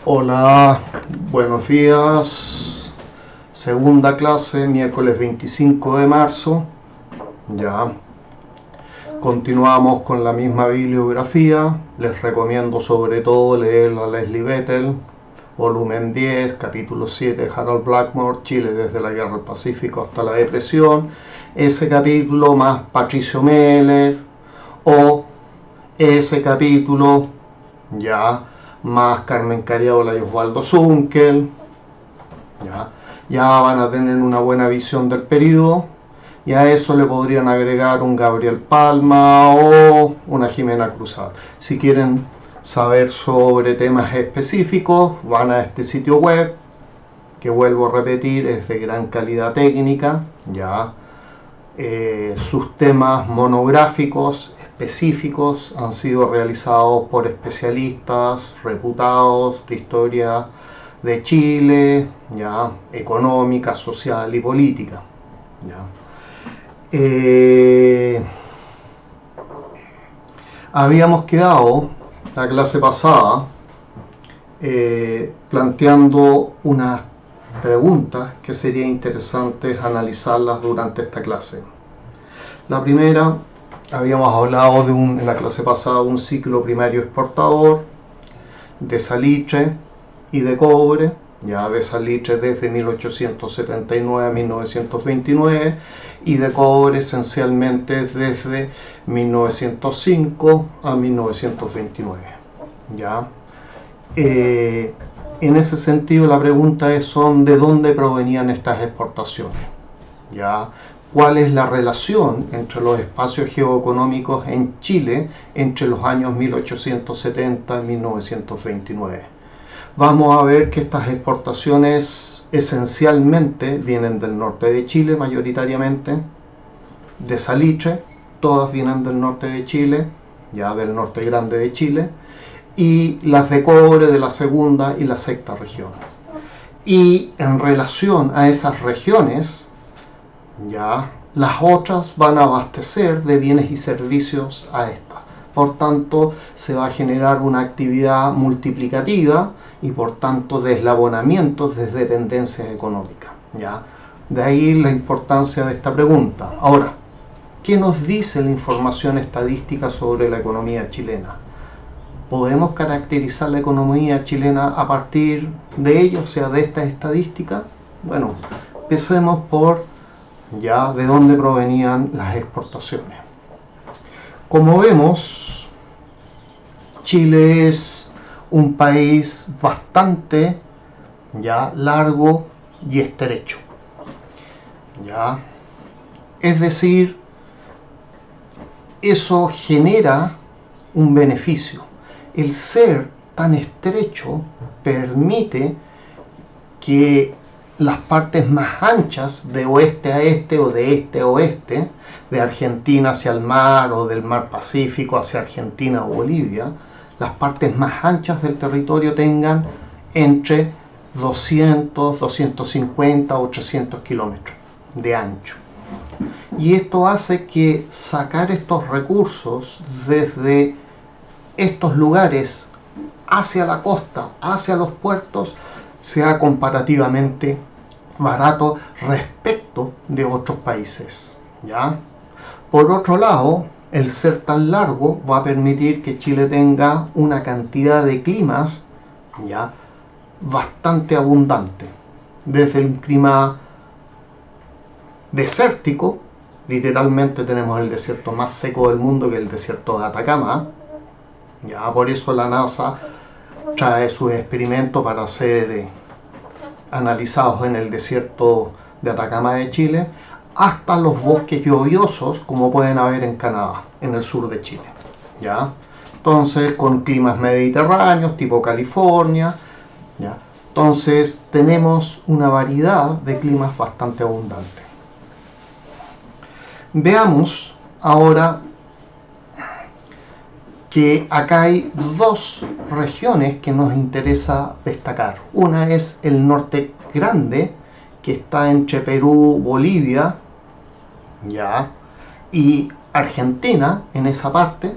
Hola, buenos días. Segunda clase, miércoles 25 de marzo. Ya. Continuamos con la misma bibliografía. Les recomiendo sobre todo leer a Leslie Bethel, volumen 10, capítulo 7, Harold Blackmore, Chile desde la Guerra del Pacífico hasta la Depresión. Ese capítulo más Patricio Meller, o ese capítulo ya más Carmen Cariola y Osvaldo Zunkel. Ya van a tener una buena visión del periodo, y a eso le podrían agregar un Gabriel Palma o una Jimena Cruzat. Si quieren saber sobre temas específicos, van a este sitio web, que vuelvo a repetir, es de gran calidad técnica. Sus temas monográficos específicos han sido realizados por especialistas reputados de historia de Chile, económica, social y política. Habíamos quedado la clase pasada planteando unas preguntas que sería interesante analizarlas durante esta clase. La primera, habíamos hablado en la clase pasada de un ciclo primario exportador de salitre y de cobre, de salitre desde 1879 a 1929 y de cobre esencialmente desde 1905 a 1929. En ese sentido, la pregunta es ¿de dónde provenían estas exportaciones? ¿Cuál es la relación entre los espacios geoeconómicos en Chile entre los años 1870 y 1929? Vamos a ver que estas exportaciones esencialmente vienen del norte de Chile, mayoritariamente, de salitre, todas vienen del norte de Chile, del norte grande de Chile, y las de cobre de la segunda y la sexta región. Y en relación a esas regiones, las otras van a abastecer de bienes y servicios a estas. Por tanto, se va a generar una actividad multiplicativa y por tanto de eslabonamientos de dependencias económicas. De ahí la importancia de esta pregunta. Ahora, ¿qué nos dice la información estadística sobre la economía chilena? ¿Podemos caracterizar la economía chilena a partir de ello, o sea, de esta estadística? Bueno, empecemos por de dónde provenían las exportaciones. Como vemos, Chile es un país bastante largo y estrecho. Es decir, eso genera un beneficio. El ser tan estrecho permite que las partes más anchas de oeste a este o de este a oeste, de Argentina hacia el mar o del mar Pacífico hacia Argentina o Bolivia, las partes más anchas del territorio tengan entre 200, 250 o 300 kilómetros de ancho. Y esto hace que sacar estos recursos desde estos lugares hacia la costa, hacia los puertos, sea comparativamente barato respecto de otros países. Por otro lado, el ser tan largo va a permitir que Chile tenga una cantidad de climas bastante abundante. Desde el clima desértico, literalmente tenemos el desierto más seco del mundo, que es el desierto de Atacama. Por eso la NASA trae sus experimentos para ser analizados en el desierto de Atacama de Chile, hasta los bosques lluviosos, como pueden haber en Canadá, en el sur de Chile. Entonces, con climas mediterráneos, tipo California. Entonces, tenemos una variedad de climas bastante abundante. Veamos ahora que acá hay dos regiones que nos interesa destacar. Una es el norte grande, que está entre Perú, Bolivia, y Argentina, en esa parte,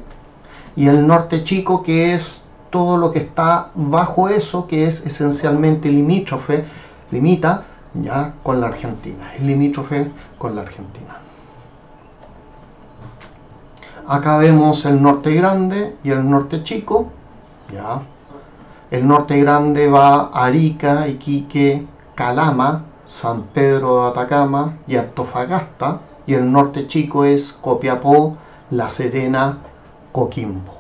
y el norte chico, que es todo lo que está bajo eso, que es esencialmente limítrofe, limita ya con la Argentina, es limítrofe con la Argentina. Acá vemos el norte grande y el norte chico, ya. El norte grande va a Arica, Iquique, Calama, San Pedro de Atacama y Antofagasta, y el norte chico es Copiapó, La Serena, Coquimbo.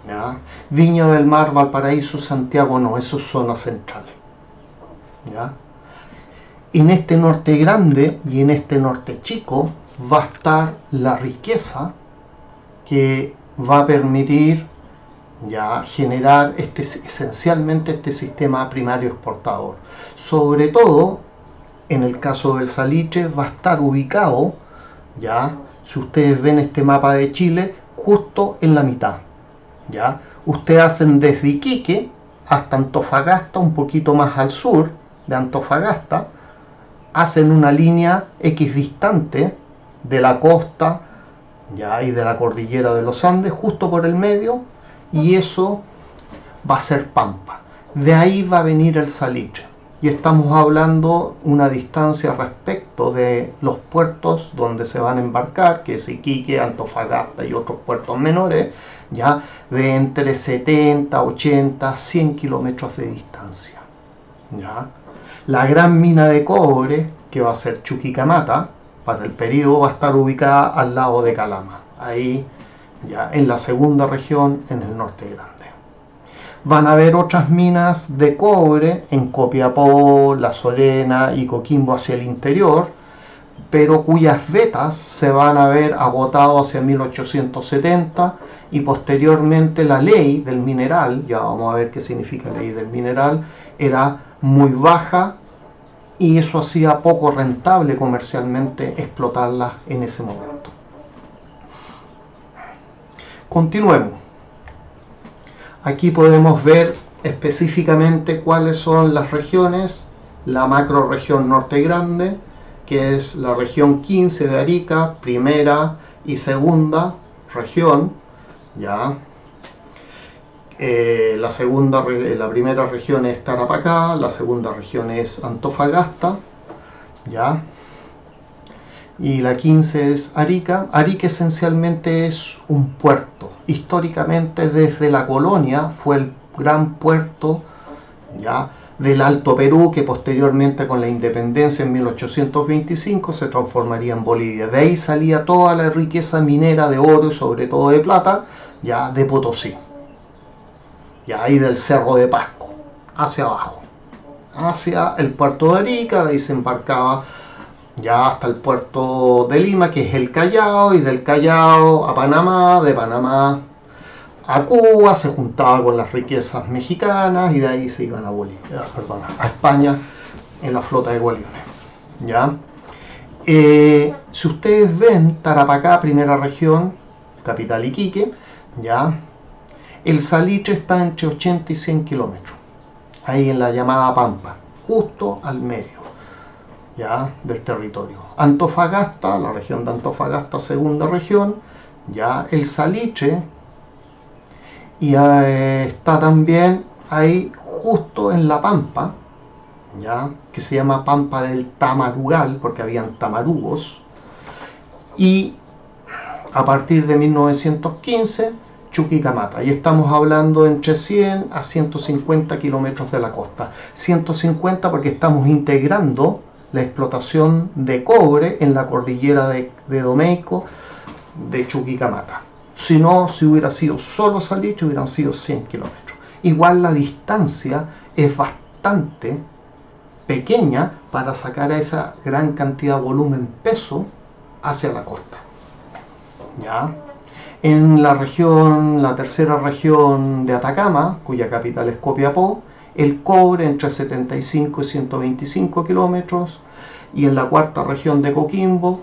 ¿Ya? Viña del Mar, Valparaíso, Santiago no, eso es zona central. ¿Ya? En este norte grande y en este norte chico va a estar la riqueza que va a permitir ya generar esencialmente este sistema primario exportador. Sobre todo en el caso del salitre va a estar ubicado, ya, si ustedes ven este mapa de Chile, justo en la mitad. ¿Ya? Ustedes hacen desde Iquique hasta Antofagasta, un poquito más al sur de Antofagasta, hacen una línea equidistante de la costa, ¿ya? Y de la cordillera de los Andes, justo por el medio, y eso va a ser pampa. De ahí va a venir el salitre. Y estamos hablando una distancia respecto de los puertos donde se van a embarcar, que es Iquique, Antofagasta y otros puertos menores, ya de entre 70, 80, 100 kilómetros de distancia. ¿Ya? La gran mina de cobre, que va a ser Chuquicamata, para el periodo va a estar ubicada al lado de Calama, ahí ya en la segunda región, en el norte grande. Van a haber otras minas de cobre en Copiapó, La Serena y Coquimbo hacia el interior, pero cuyas vetas se van a ver agotado hacia 1870, y posteriormente la ley del mineral, ya vamos a ver qué significa ley del mineral, era muy baja y eso hacía poco rentable comercialmente explotarlas en ese momento. Continuemos. Aquí podemos ver específicamente cuáles son las regiones. La macrorregión Norte Grande, que es la región 15 de Arica, primera y segunda región, ¿ya? La primera región es Tarapacá, la segunda región es Antofagasta, ¿ya? Y la 15 es Arica. Arica esencialmente es un puerto. Históricamente desde la colonia fue el gran puerto, ¿ya?, del Alto Perú, que posteriormente con la independencia en 1825 se transformaría en Bolivia. De ahí salía toda la riqueza minera de oro y sobre todo de plata, ya de Potosí, ya ahí del Cerro de Pasco, hacia abajo, hacia el puerto de Arica. De ahí se embarcaba ya hasta el puerto de Lima, que es el Callao, y del Callao a Panamá, de Panamá a Cuba, se juntaba con las riquezas mexicanas y de ahí se iban a Bolivia, a España en la flota de Bolívar. ¿Ya? Si ustedes ven Tarapacá, primera región, capital Iquique, ¿ya?, el salitre está entre 80 y 100 kilómetros, ahí en la llamada Pampa, justo al medio, ¿ya?, del territorio. Antofagasta, la región de Antofagasta, segunda región, ya el salitre, y está también ahí justo en la Pampa, ¿ya?, que se llama Pampa del Tamarugal, porque habían tamarugos, y a partir de 1915, Chuquicamata, y estamos hablando entre 100 a 150 kilómetros de la costa. 150 porque estamos integrando la explotación de cobre en la cordillera de Domeico, de Chuquicamata. Si no, si hubiera sido solo salitre, hubieran sido 100 kilómetros. Igual la distancia es bastante pequeña para sacar a esa gran cantidad de volumen peso hacia la costa. ¿Ya? En la región, la tercera región de Atacama, cuya capital es Copiapó, el cobre entre 75 y 125 kilómetros, y en la cuarta región de Coquimbo,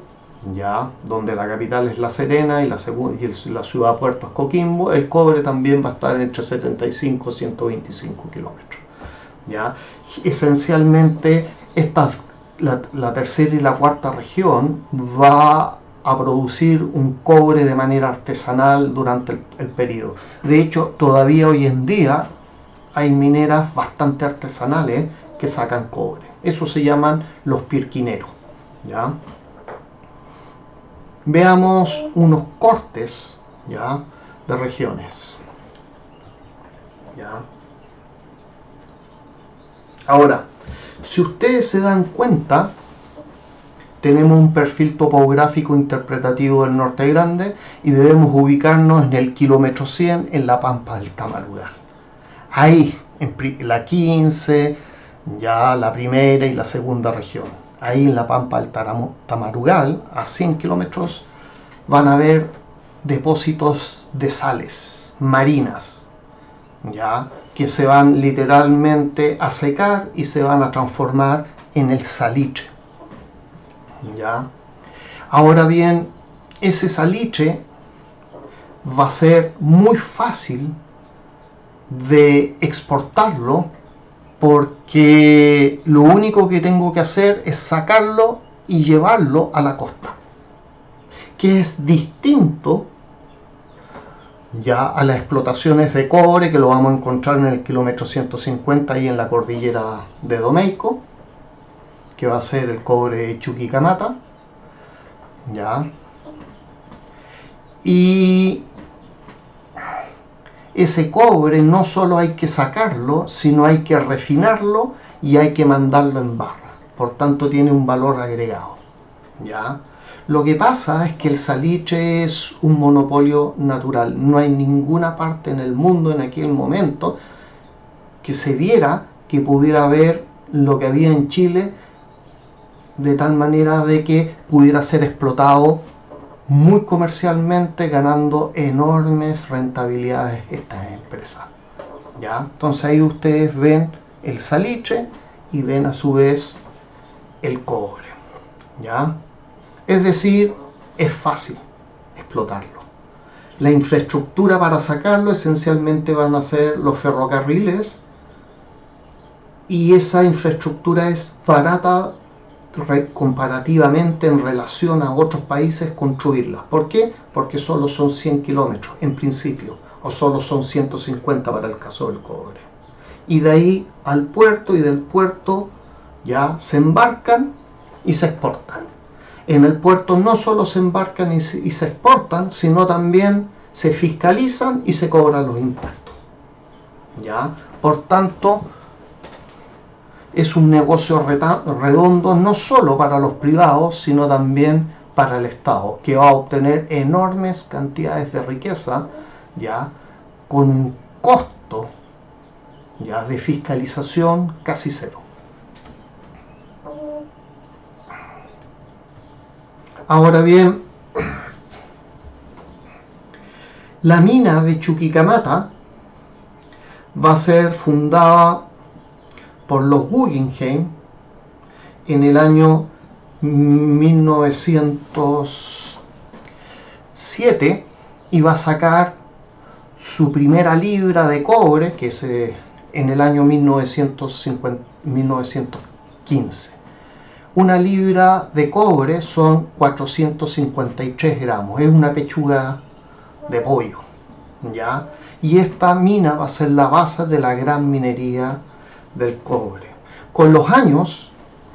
ya, donde la capital es La Serena y la ciudad puerto es Coquimbo, el cobre también va a estar entre 75 y 125 kilómetros. ¿Ya? Esencialmente la tercera y la cuarta región va a producir un cobre de manera artesanal durante el periodo. De hecho, todavía hoy en día hay mineras bastante artesanales que sacan cobre. Eso se llaman los pirquineros, ¿ya? Veamos unos cortes, ¿ya?, de regiones, ¿ya? Ahora, si ustedes se dan cuenta, tenemos un perfil topográfico interpretativo del Norte Grande y debemos ubicarnos en el kilómetro 100 en la Pampa del Tamarugal. Ahí, en la 15, ya la primera y la segunda región. Ahí en la Pampa del Tamarugal, a 100 kilómetros, van a haber depósitos de sales marinas, ya, que se van literalmente a secar y se van a transformar en el salitre, ¿ya? Ahora bien, ese salitre va a ser muy fácil de exportarlo, porque lo único que tengo que hacer es sacarlo y llevarlo a la costa, que es distinto ya a las explotaciones de cobre que lo vamos a encontrar en el kilómetro 150 ahí en la cordillera de Domeico, que va a ser el cobre Chuquicamata, ya. Y ese cobre no solo hay que sacarlo, sino hay que refinarlo y hay que mandarlo en barra. Por tanto, tiene un valor agregado, ¿ya? Lo que pasa es que el salitre es un monopolio natural. No hay ninguna parte en el mundo en aquel momento que se viera que pudiera haber lo que había en Chile, de tal manera de que pudiera ser explotado muy comercialmente, ganando enormes rentabilidades estas empresas, ¿ya? Entonces ahí ustedes ven el salitre y ven a su vez el cobre, ¿ya? Es decir, es fácil explotarlo. La infraestructura para sacarlo esencialmente van a ser los ferrocarriles, y esa infraestructura es barata comparativamente en relación a otros países construirlas. ¿Por qué? Porque solo son 100 kilómetros en principio, o solo son 150 para el caso del cobre. Y de ahí al puerto, y del puerto ya se embarcan y se exportan. En el puerto no solo se embarcan y se exportan, sino también se fiscalizan y se cobran los impuestos, ¿ya? Por tanto, es un negocio redondo no solo para los privados, sino también para el Estado, que va a obtener enormes cantidades de riqueza, ¿ya?, con un costo, ¿ya?, de fiscalización casi cero. Ahora bien, la mina de Chuquicamata va a ser fundada por los Guggenheim en el año 1907 y va a sacar su primera libra de cobre, que es en el año 1915. Una libra de cobre son 453 gramos, es una pechuga de pollo, ¿ya? Y esta mina va a ser la base de la gran minería del cobre. Con los años,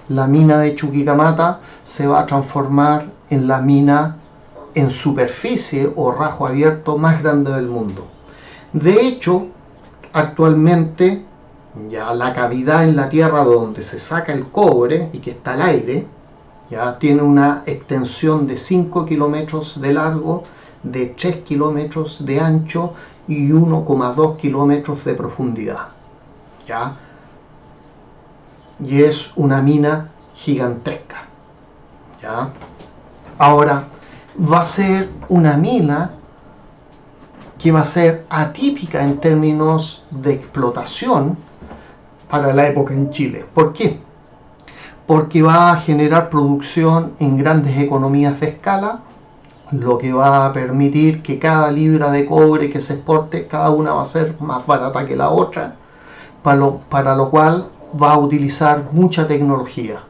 la mina de Chuquicamata se va a transformar en la mina en superficie o rajo abierto más grande del mundo. De hecho, actualmente, ya la cavidad en la tierra donde se saca el cobre y que está al aire, ya tiene una extensión de 5 kilómetros de largo, de 3 kilómetros de ancho y 1,2 kilómetros de profundidad, ¿ya? Y es una mina gigantesca, ¿ya? Ahora, va a ser una mina que va a ser atípica en términos de explotación para la época en Chile. ¿Por qué? Porque va a generar producción en grandes economías de escala, lo que va a permitir que cada libra de cobre que se exporte, cada una va a ser más barata que la otra, para lo cual va a utilizar mucha tecnología,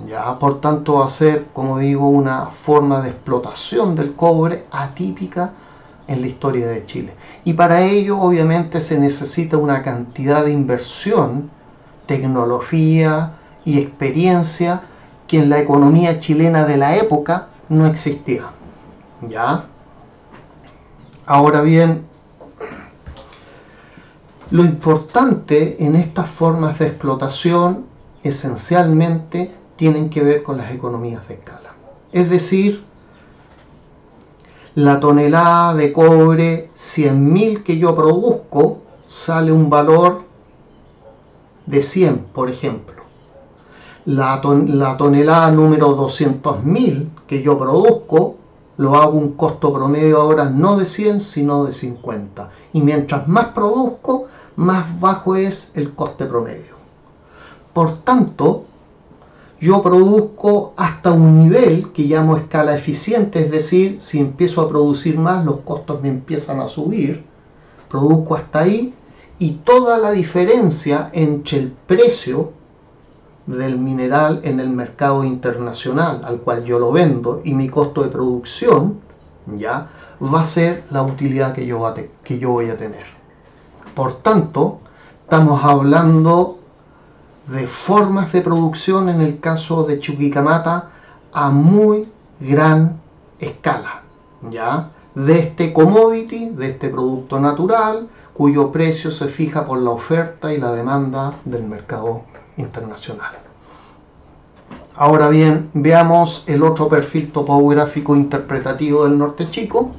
¿ya? Por tanto va a ser, como digo, una forma de explotación del cobre atípica en la historia de Chile. Y para ello obviamente se necesita una cantidad de inversión, tecnología y experiencia que en la economía chilena de la época no existía. ¿Ya? Ahora bien, lo importante en estas formas de explotación esencialmente tienen que ver con las economías de escala. Es decir, la tonelada de cobre 100.000 que yo produzco sale un valor de 100, por ejemplo. La tonelada número 200.000 que yo produzco lo hago un costo promedio ahora no de 100 sino de 50. Y mientras más produzco, más bajo es el coste promedio. Por tanto, yo produzco hasta un nivel que llamo escala eficiente, es decir, si empiezo a producir más, los costos me empiezan a subir. Produzco hasta ahí y toda la diferencia entre el precio del mineral en el mercado internacional al cual yo lo vendo y mi costo de producción, ya va a ser la utilidad que yo voy a tener. Por tanto, estamos hablando de formas de producción en el caso de Chuquicamata a muy gran escala, ¿ya? De este commodity, de este producto natural, cuyo precio se fija por la oferta y la demanda del mercado internacional. Ahora bien, veamos el otro perfil topográfico interpretativo del Norte Chico,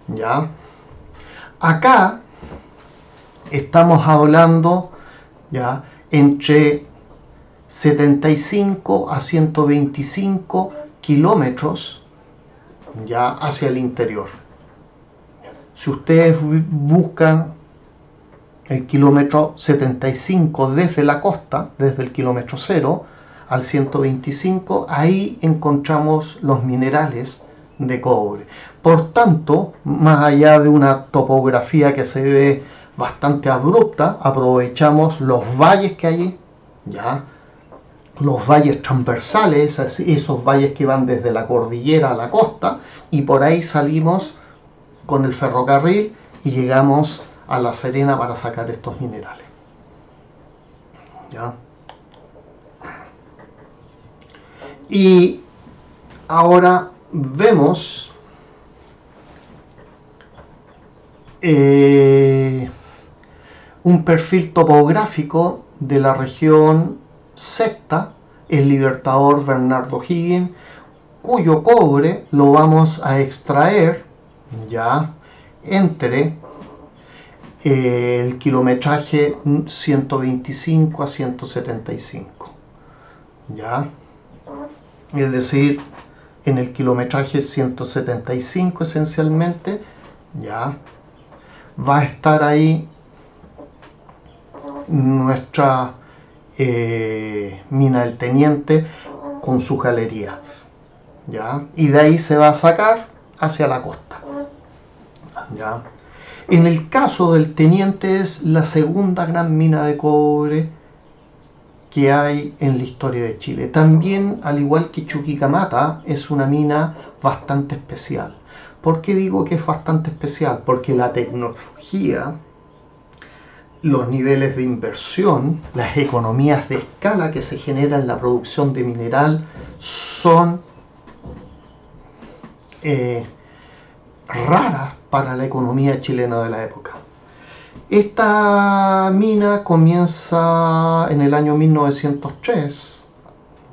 ¿ya? Acá estamos hablando, ¿ya?, entre 75 a 125 kilómetros, ya, hacia el interior. Si ustedes buscan el kilómetro 75 desde la costa, desde el kilómetro 0 al 125, ahí encontramos los minerales de cobre. Por tanto, más allá de una topografía que se ve bastante abrupta, aprovechamos los valles que hay, ¿ya?, los valles transversales, esos valles que van desde la cordillera a la costa, y por ahí salimos con el ferrocarril y llegamos a La Serena para sacar estos minerales. ¿Ya? Y ahora vemos un perfil topográfico de la región Secta, el Libertador Bernardo Higgins, cuyo cobre lo vamos a extraer, ya, entre el kilometraje 125 a 175, ya, es decir, en el kilometraje 175 esencialmente, ya, va a estar ahí nuestra mina del Teniente con sus galerías, ¿ya? Y de ahí se va a sacar hacia la costa, ¿ya? En el caso del Teniente es la segunda gran mina de cobre que hay en la historia de Chile. También, al igual que Chuquicamata, es una mina bastante especial. ¿Por qué digo que es bastante especial? Porque la tecnología, los niveles de inversión, las economías de escala que se generan en la producción de mineral son raras para la economía chilena de la época. Esta mina comienza en el año 1903,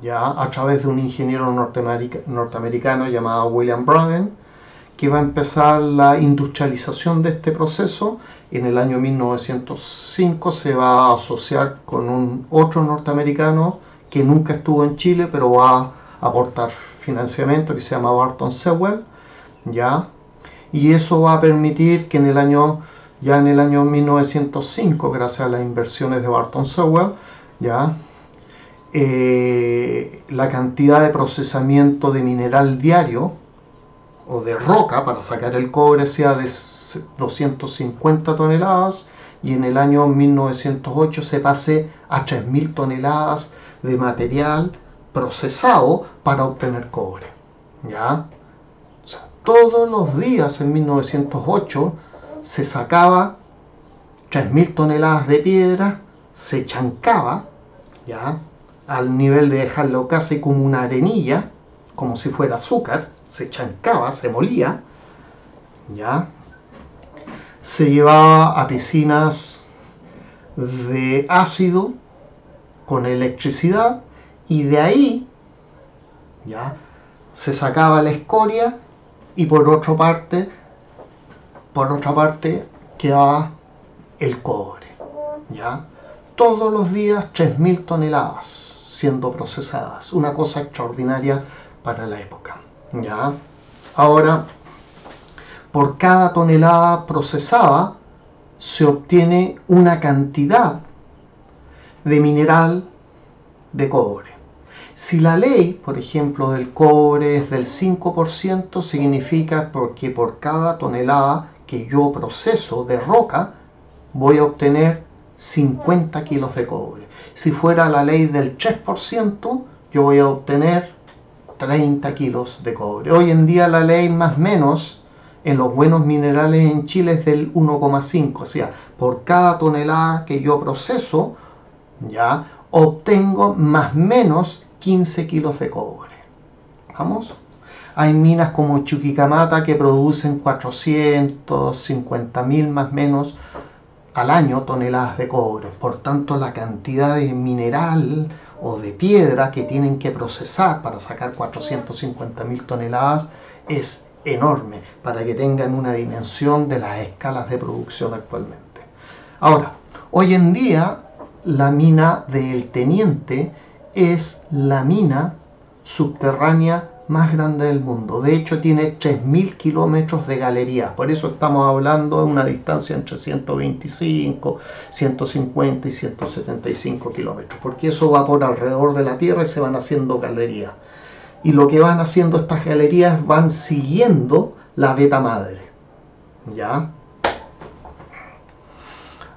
ya, a través de un ingeniero norteamericano llamado William Braden, que va a empezar la industrialización de este proceso. En el año 1905 se va a asociar con un otro norteamericano que nunca estuvo en Chile, pero va a aportar financiamiento, que se llama Barton Sewell, ¿ya? Y eso va a permitir que en el año 1905, gracias a las inversiones de Barton Sewell, ¿ya?, la cantidad de procesamiento de mineral diario o de roca para sacar el cobre sea de 250 toneladas, y en el año 1908 se pase a 3.000 toneladas de material procesado para obtener cobre. ¿Ya? O sea, todos los días en 1908 se sacaba 3.000 toneladas de piedra, se chancaba, ¿ya? Al nivel de dejarlo casi como una arenilla, como si fuera azúcar, se chancaba, se molía, ¿ya? Se llevaba a piscinas de ácido con electricidad y de ahí, ¿ya?, se sacaba la escoria y por otra parte quedaba el cobre, ¿ya? Todos los días 3.000 toneladas siendo procesadas, una cosa extraordinaria para la época, ¿ya? Ahora, por cada tonelada procesada se obtiene una cantidad de mineral de cobre. Si la ley, por ejemplo, del cobre es del 5%, significa porque por cada tonelada que yo proceso de roca voy a obtener 50 kilos de cobre. Si fuera la ley del 3%, yo voy a obtener 30 kilos de cobre. Hoy en día la ley más o menos en los buenos minerales en Chile es del 1,5, o sea, por cada tonelada que yo proceso, ya obtengo más o menos 15 kilos de cobre. ¿Vamos? Hay minas como Chuquicamata que producen 450.000 más o menos al año toneladas de cobre. Por tanto, la cantidad de mineral o de piedra que tienen que procesar para sacar 450.000 toneladas es enorme, para que tengan una dimensión de las escalas de producción actualmente. Ahora, hoy en día la mina del Teniente es la mina subterránea más grande del mundo. De hecho, tiene 3.000 kilómetros de galerías. Por eso estamos hablando de una distancia entre 125, 150 y 175 kilómetros. Porque eso va por alrededor de la Tierra y se van haciendo galerías. Y lo que van haciendo estas galerías van siguiendo la veta madre. ¿Ya?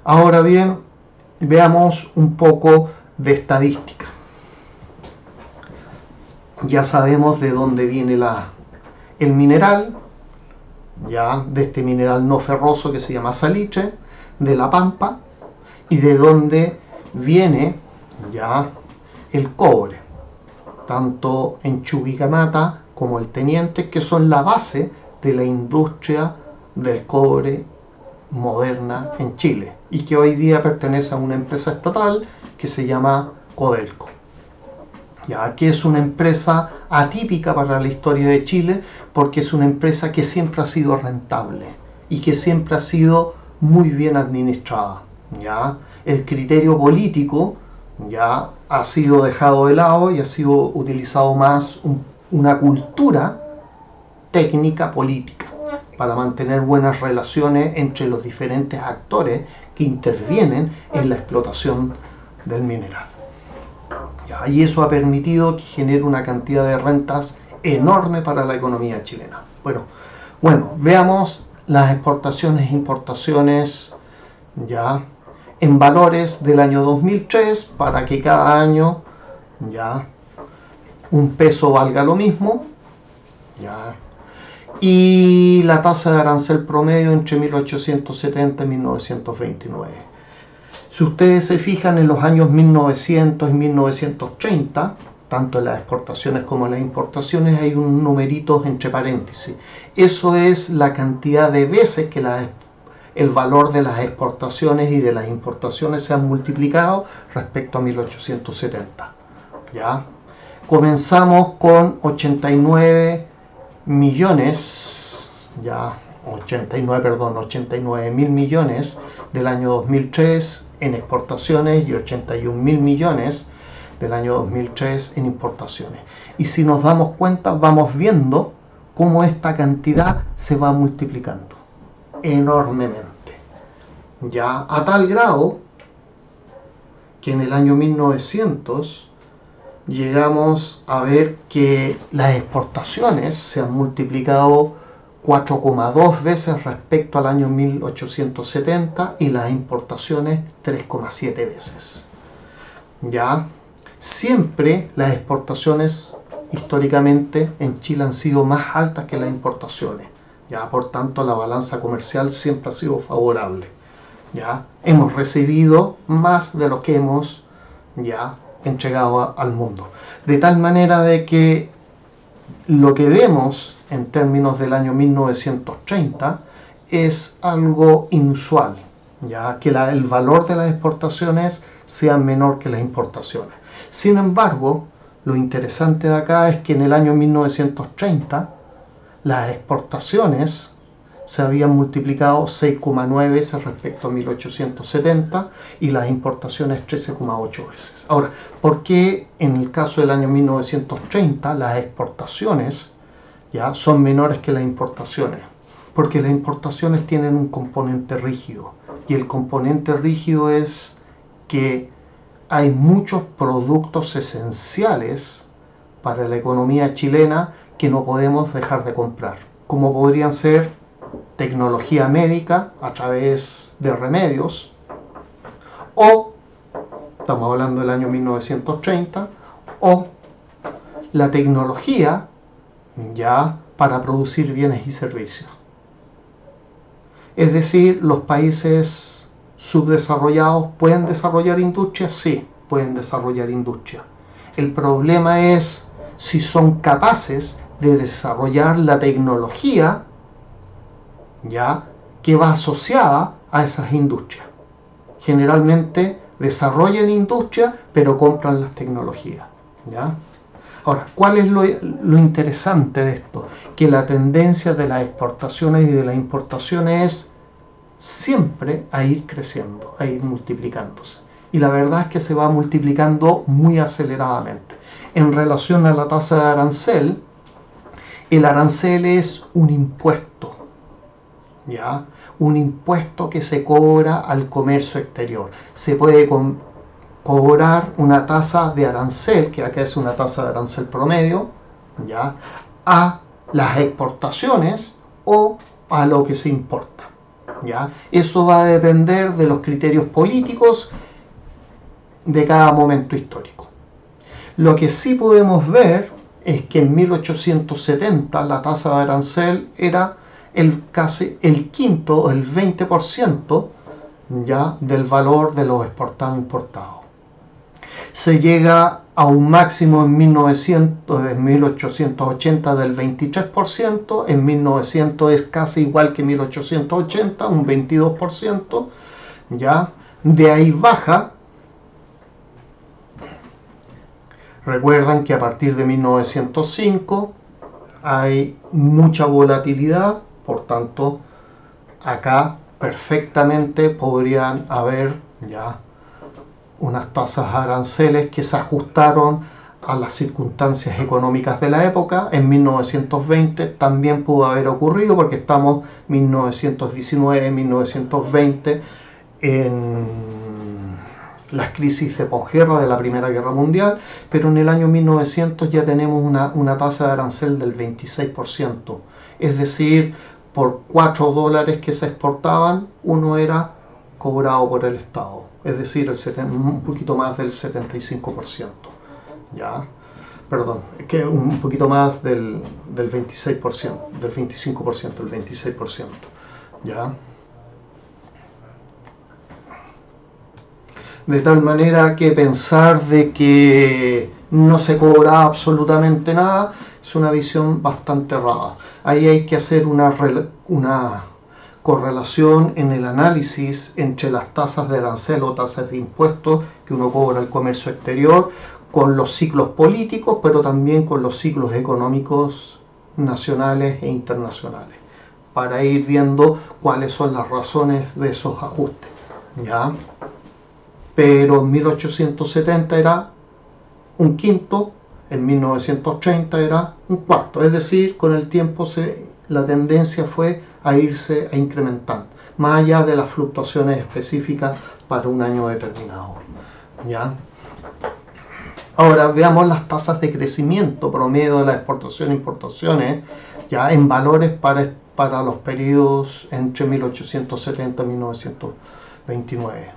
Ahora bien, veamos un poco de estadística. Ya sabemos de dónde viene el mineral, ya, de este mineral no ferroso que se llama salitre, de la pampa, y de dónde viene ya el cobre, tanto en Chuquicamata como el Teniente, que son la base de la industria del cobre moderna en Chile y que hoy día pertenece a una empresa estatal que se llama Codelco, ya que es una empresa atípica para la historia de Chile porque es una empresa que siempre ha sido rentable y que siempre ha sido muy bien administrada. Ya el criterio político ya ha sido dejado de lado y ha sido utilizado más una cultura técnica política para mantener buenas relaciones entre los diferentes actores que intervienen en la explotación del mineral. ¿Ya? Y eso ha permitido que genere una cantidad de rentas enorme para la economía chilena. Bueno, veamos las exportaciones e importaciones ya en valores del año 2003 para que cada año ya un peso valga lo mismo, ya, y la tasa de arancel promedio entre 1870 y 1929. Si ustedes se fijan en los años 1900 y 1930, tanto en las exportaciones como en las importaciones hay un numerito entre paréntesis. Eso es la cantidad de veces que el valor de las exportaciones y de las importaciones se han multiplicado respecto a 1870. ¿Ya? Comenzamos con 89 millones, ya 89 mil millones del año 2003 en exportaciones y 81 mil millones del año 2003 en importaciones. Y si nos damos cuenta, vamos viendo cómo esta cantidad se va multiplicando enormemente, ya a tal grado que en el año 1900 llegamos a ver que las exportaciones se han multiplicado 4,2 veces respecto al año 1870 y las importaciones 3,7 veces. ¿Ya? Siempre las exportaciones históricamente en Chile han sido más altas que las importaciones. ¿Ya? Por tanto, la balanza comercial siempre ha sido favorable. ¿Ya? Hemos recibido más de lo que hemos ya entregado al mundo. De tal manera de que lo que vemos en términos del año 1930 es algo inusual, ya que el valor de las exportaciones sea menor que las importaciones. Sin embargo, lo interesante de acá es que en el año 1930 las exportaciones se habían multiplicado 6,9 veces respecto a 1870 y las importaciones 13,8 veces. Ahora, ¿por qué en el caso del año 1930 las exportaciones ya son menores que las importaciones? Porque las importaciones tienen un componente rígido, y el componente rígido es que hay muchos productos esenciales para la economía chilena que no podemos dejar de comprar, como podrían ser tecnología médica a través de remedios, o, estamos hablando del año 1930, o la tecnología ya para producir bienes y servicios. Es decir, los países subdesarrollados pueden desarrollar industria, sí, pueden desarrollar industria. El problema es si son capaces de desarrollar la tecnología ya que va asociada a esas industrias. Generalmente desarrollan industria, pero compran las tecnologías. ¿Ya? Ahora, ¿cuál es lo interesante de esto? Que la tendencia de las exportaciones y de las importaciones es siempre a ir creciendo, a ir multiplicándose. Y la verdad es que se va multiplicando muy aceleradamente. En relación a la tasa de arancel, el arancel es un impuesto, ¿ya? Un impuesto que se cobra al comercio exterior. Se puede cobrar una tasa de arancel, que acá es una tasa de arancel promedio, ¿ya? A las exportaciones o a lo que se importa, ¿ya? Eso va a depender de los criterios políticos de cada momento histórico. Lo que sí podemos ver es que en 1870 la tasa de arancel era casi el quinto o el 20% ya del valor de los exportados e importados. Se llega a un máximo en 1880 del 23%, en 1900 es casi igual que 1880, un 22%, ya, de ahí baja. Recuerdan que a partir de 1905 hay mucha volatilidad, por tanto, acá perfectamente podrían haber ya unas tasas aranceles que se ajustaron a las circunstancias económicas de la época. En 1920 también pudo haber ocurrido, porque estamos 1919, 1920 en las crisis de posguerra de la Primera Guerra Mundial, pero en el año 1900 ya tenemos una tasa de arancel del 26%, es decir, por $4 que se exportaban, uno era cobrado por el Estado, es decir, un poquito más del 75%, ¿ya? Perdón, es que un poquito más del 26%, del 25%, del 26%, ¿ya? De tal manera que pensar de que no se cobra absolutamente nada es una visión bastante errada. Ahí hay que hacer una correlación en el análisis entre las tasas de arancel o tasas de impuestos que uno cobra al comercio exterior con los ciclos políticos, pero también con los ciclos económicos nacionales e internacionales, para ir viendo cuáles son las razones de esos ajustes, ¿ya? Pero en 1870 era un quinto, en 1930 era un cuarto, es decir, con el tiempo la tendencia fue a irse a incrementar, más allá de las fluctuaciones específicas para un año determinado, ¿ya? Ahora veamos las tasas de crecimiento promedio de las exportaciones e importaciones, ya en valores para los periodos entre 1870 y 1929.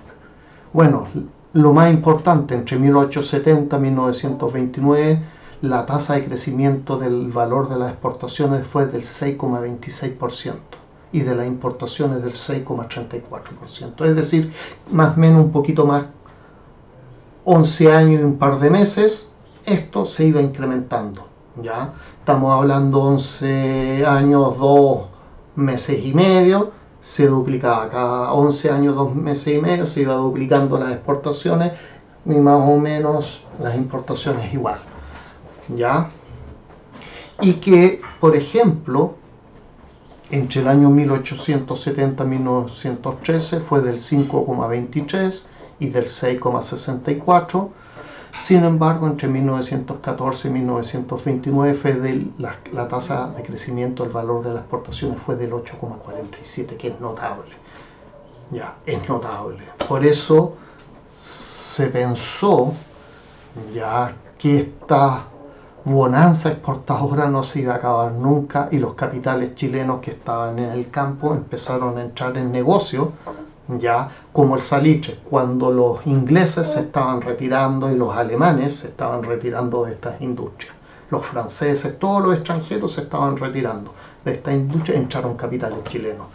Bueno, lo más importante, entre 1870 y 1929, la tasa de crecimiento del valor de las exportaciones fue del 6,26% y de las importaciones del 6,34%. Es decir, más o menos un poquito más, 11 años y un par de meses, esto se iba incrementando. ¿Ya? Estamos hablando 11 años, 2 meses y medio, se duplicaba. Cada 11 años, 2 meses y medio se iba duplicando las exportaciones y más o menos las importaciones igual. ¿Ya? Y que, por ejemplo, entre el año 1870 y 1913 fue del 5,23 y del 6,64. Sin embargo, entre 1914 y 1929 fue la tasa de crecimiento del valor de las exportaciones fue del 8,47, que es notable. Ya, es notable. Por eso se pensó ya que esta bonanza exportadora no se iba a acabar nunca y los capitales chilenos que estaban en el campo empezaron a entrar en negocio, ya como el salitre, cuando los ingleses se estaban retirando y los alemanes se estaban retirando de estas industrias. Los franceses, todos los extranjeros se estaban retirando de esta industria, entraron capitales chilenos,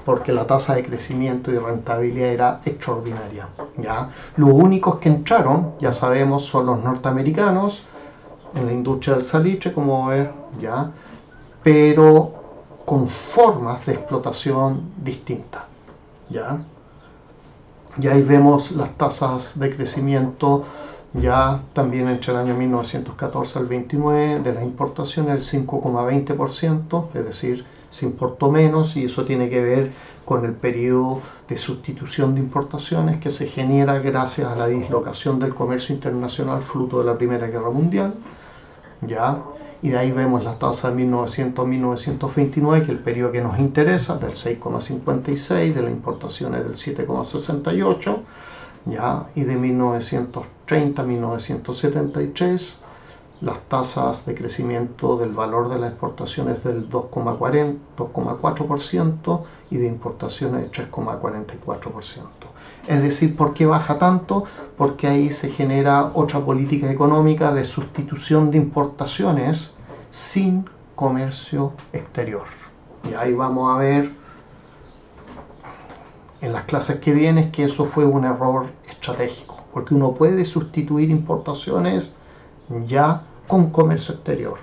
porque la tasa de crecimiento y rentabilidad era extraordinaria. ¿Ya? Los únicos que entraron, ya sabemos, son los norteamericanos en la industria del salitre, como ver, ¿ya? Pero con formas de explotación distintas. ¿Ya? Y ahí vemos las tasas de crecimiento ya también entre el año 1914 al 29 de las importaciones el 5,20%, es decir, se importó menos y eso tiene que ver con el periodo de sustitución de importaciones que se genera gracias a la dislocación del comercio internacional fruto de la Primera Guerra Mundial. ¿Ya? Y de ahí vemos la tasa de 1900 a 1929, que es el periodo que nos interesa, del 6,56, de las importaciones del 7,68, ¿ya? Y de 1930 a 1973, las tasas de crecimiento del valor de las exportaciones del 2,4% y de importaciones del 3,44%. Es decir, ¿por qué baja tanto? Porque ahí se genera otra política económica de sustitución de importaciones sin comercio exterior. Y ahí vamos a ver en las clases que vienen que eso fue un error estratégico, porque uno puede sustituir importaciones ya con comercio exterior.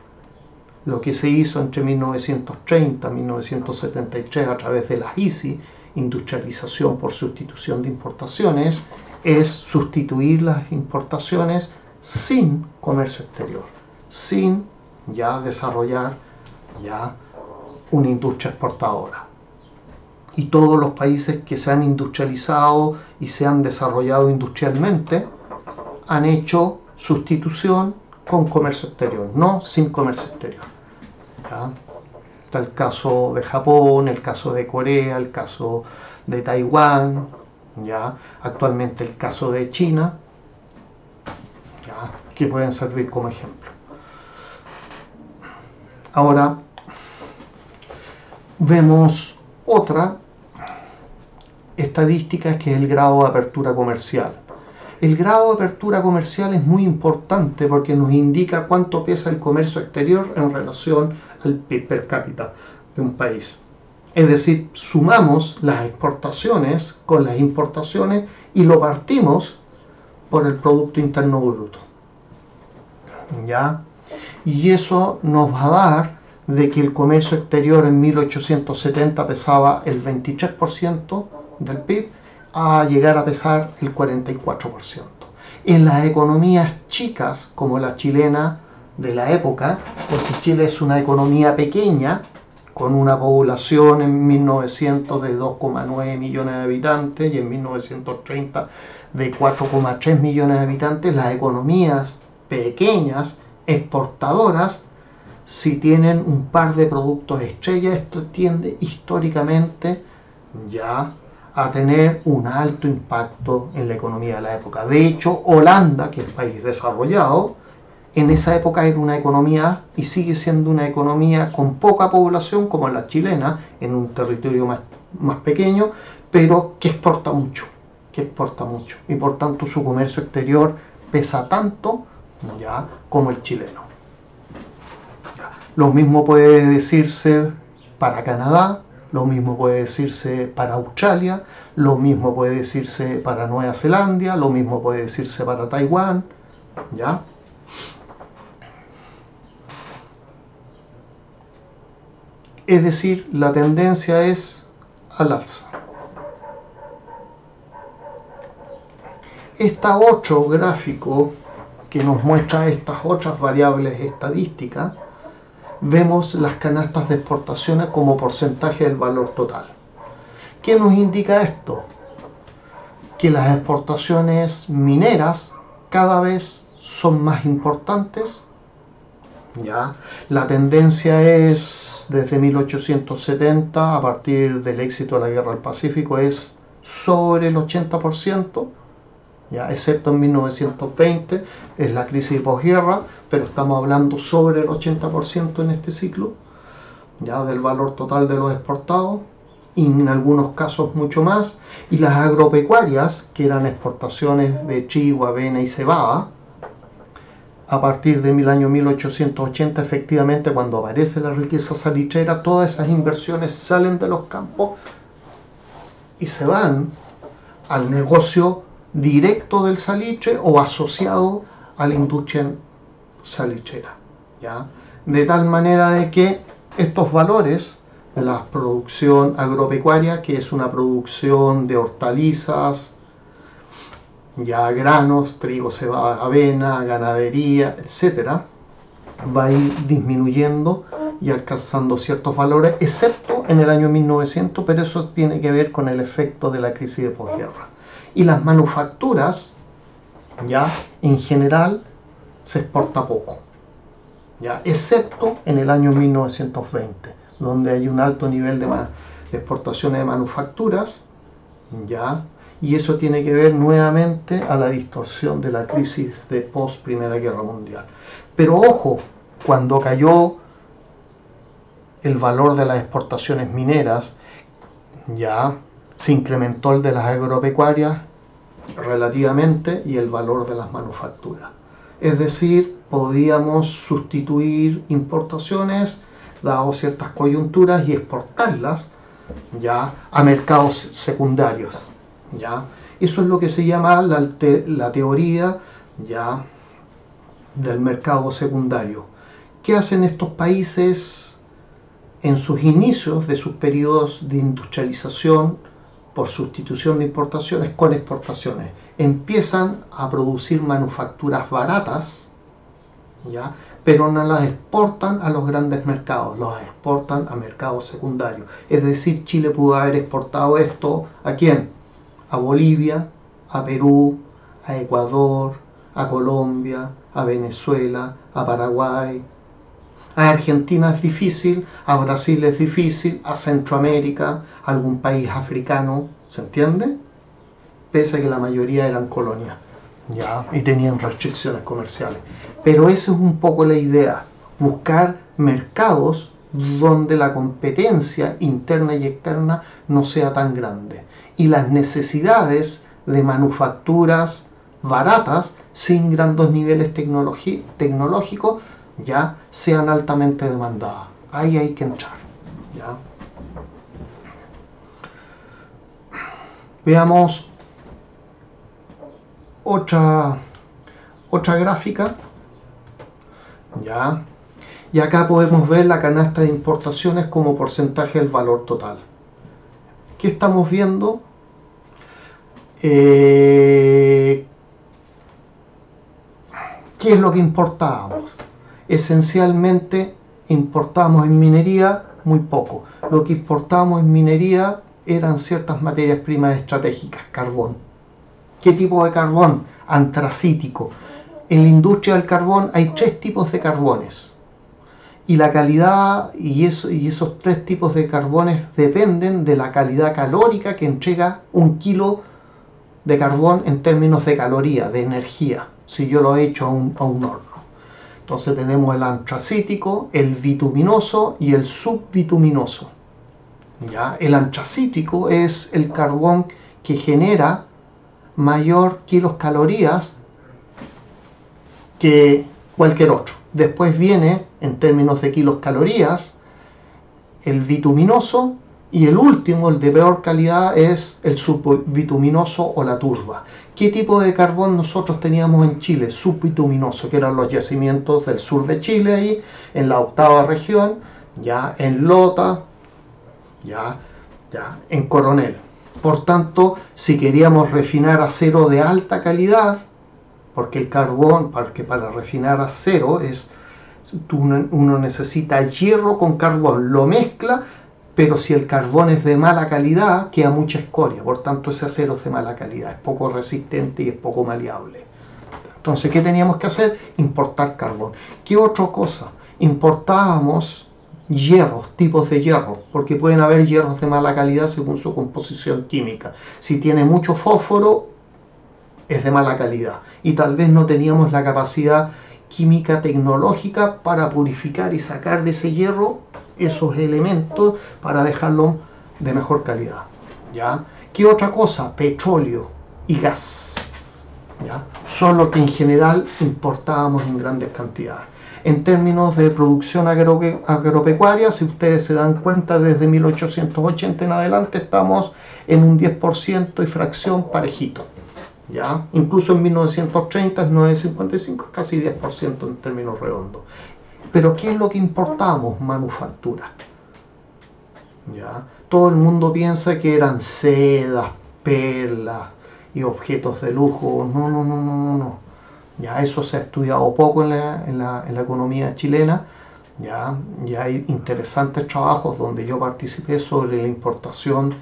Lo que se hizo entre 1930 y 1973 a través de las ICI, industrialización por sustitución de importaciones, es sustituir las importaciones sin comercio exterior, sin ya desarrollar ya una industria exportadora. Y todos los países que se han industrializado y se han desarrollado industrialmente han hecho sustitución con comercio exterior, no sin comercio exterior. ¿Ya? Está el caso de Japón, el caso de Corea, el caso de Taiwán, ¿ya? Actualmente el caso de China, ¿ya? Que pueden servir como ejemplo. Ahora vemos otra estadística que es el grado de apertura comercial. El grado de apertura comercial es muy importante porque nos indica cuánto pesa el comercio exterior en relación al PIB per cápita de un país. Es decir, sumamos las exportaciones con las importaciones y lo partimos por el Producto Interno Bruto. ¿Ya? Y eso nos va a dar de que el comercio exterior en 1870 pesaba el 23% del PIB, a llegar a pesar el 44%. En las economías chicas, como la chilena de la época, porque Chile es una economía pequeña, con una población en 1900 de 2,9 millones de habitantes y en 1930 de 4,3 millones de habitantes, las economías pequeñas, exportadoras, si tienen un par de productos estrella, esto tiende históricamente ya a tener un alto impacto en la economía de la época. De hecho, Holanda, que es un país desarrollado, en esa época era una economía y sigue siendo una economía con poca población como la chilena, en un territorio más pequeño, pero que exporta mucho, que exporta mucho y por tanto su comercio exterior pesa tanto, ¿ya?, como el chileno. ¿Ya? Lo mismo puede decirse para Canadá, lo mismo puede decirse para Australia, lo mismo puede decirse para Nueva Zelanda, lo mismo puede decirse para Taiwán, ¿ya? Es decir, la tendencia es al alza. Este otro gráfico que nos muestra estas otras variables estadísticas, vemos las canastas de exportaciones como porcentaje del valor total. ¿Qué nos indica esto? Que las exportaciones mineras cada vez son más importantes. ¿Ya? La tendencia es desde 1870, a partir del éxito de la Guerra del Pacífico, es sobre el 80%, ¿ya?, excepto en 1920, es la crisis de posguerra, pero estamos hablando sobre el 80% en este ciclo, ¿ya?, del valor total de los exportados, y en algunos casos mucho más. Y las agropecuarias, que eran exportaciones de trigo, avena y cebada, a partir del año 1880, efectivamente, cuando aparece la riqueza salitrera, todas esas inversiones salen de los campos y se van al negocio directo del salitre o asociado a la industria salitrera, ¿ya? De tal manera de que estos valores de la producción agropecuaria, que es una producción de hortalizas, ya granos, trigo, cebada, avena, ganadería, etcétera, va a ir disminuyendo y alcanzando ciertos valores, excepto en el año 1900, pero eso tiene que ver con el efecto de la crisis de posguerra. Y las manufacturas, ya en general, se exporta poco, ya, excepto en el año 1920, donde hay un alto nivel de exportaciones de manufacturas, ya. Y eso tiene que ver nuevamente a la distorsión de la crisis de post Primera Guerra Mundial. Pero ojo, cuando cayó el valor de las exportaciones mineras, ya se incrementó el de las agropecuarias relativamente y el valor de las manufacturas. Es decir, podíamos sustituir importaciones, dado ciertas coyunturas, y exportarlas ya a mercados secundarios. ¿Ya? Eso es lo que se llama la teoría, ya, del mercado secundario. ¿Qué hacen estos países en sus inicios de sus periodos de industrialización por sustitución de importaciones con exportaciones? Empiezan a producir manufacturas baratas, ¿ya?, pero no las exportan a los grandes mercados, las exportan a mercados secundarios. Es decir, Chile pudo haber exportado esto ¿a quién? A Bolivia, a Perú, a Ecuador, a Colombia, a Venezuela, a Paraguay. A Argentina es difícil, a Brasil es difícil, a Centroamérica, a algún país africano, ¿se entiende? Pese a que la mayoría eran colonias, ¿ya?, y tenían restricciones comerciales. Pero esa es un poco la idea, buscar mercados donde la competencia interna y externa no sea tan grande y las necesidades de manufacturas baratas sin grandes niveles tecnológicos ya sean altamente demandadas. Ahí hay que entrar, ¿ya? Veamos otra gráfica, ¿ya? Y acá podemos ver la canasta de importaciones como porcentaje del valor total. ¿Qué estamos viendo? ¿Qué es lo que importábamos? Esencialmente importábamos en minería muy poco. Lo que importábamos en minería eran ciertas materias primas estratégicas, carbón. ¿Qué tipo de carbón? Antracítico. En la industria del carbón hay 3 tipos de carbones. Y la calidad y esos 3 tipos de carbones dependen de la calidad calórica que entrega 1 kilo de carbón en términos de caloría, de energía, si yo lo he hecho a un horno. Entonces tenemos el antracítico, el bituminoso y el subbituminoso. ¿Ya? El antracítico es el carbón que genera mayor kilos calorías que cualquier otro. Después viene, en términos de kilos calorías, el bituminoso, y el último, el de peor calidad, es el subbituminoso o la turba. ¿Qué tipo de carbón nosotros teníamos en Chile? Subbituminoso, que eran los yacimientos del sur de Chile, ahí en la 8ª región, ya en Lota, ya en Coronel. Por tanto, si queríamos refinar acero de alta calidad, porque el carbón, para refinar acero uno necesita hierro con carbón, lo mezcla, pero si el carbón es de mala calidad, queda mucha escoria, por tanto ese acero es de mala calidad, es poco resistente y es poco maleable. Entonces, ¿qué teníamos que hacer? Importar carbón. ¿Qué otra cosa? Importábamos hierros, tipos de hierro, porque pueden haber hierros de mala calidad según su composición química. Si tiene mucho fósforo, es de mala calidad. Y tal vez no teníamos la capacidad química tecnológica para purificar y sacar de ese hierro esos elementos para dejarlo de mejor calidad. ¿Ya? ¿Qué otra cosa? Petróleo y gas. ¿Ya? Son lo que en general importábamos en grandes cantidades. En términos de producción agropecuaria, si ustedes se dan cuenta, desde 1880 en adelante estamos en un 10% y fracción parejito. ¿Ya? Incluso en 1930 es 9,55, es casi 10% en términos redondos. Pero ¿qué es lo que importamos? Manufactura. ¿Ya? Todo el mundo piensa que eran sedas, perlas y objetos de lujo. No. Ya eso se ha estudiado poco en la economía chilena. Ya hay interesantes trabajos donde yo participé sobre la importación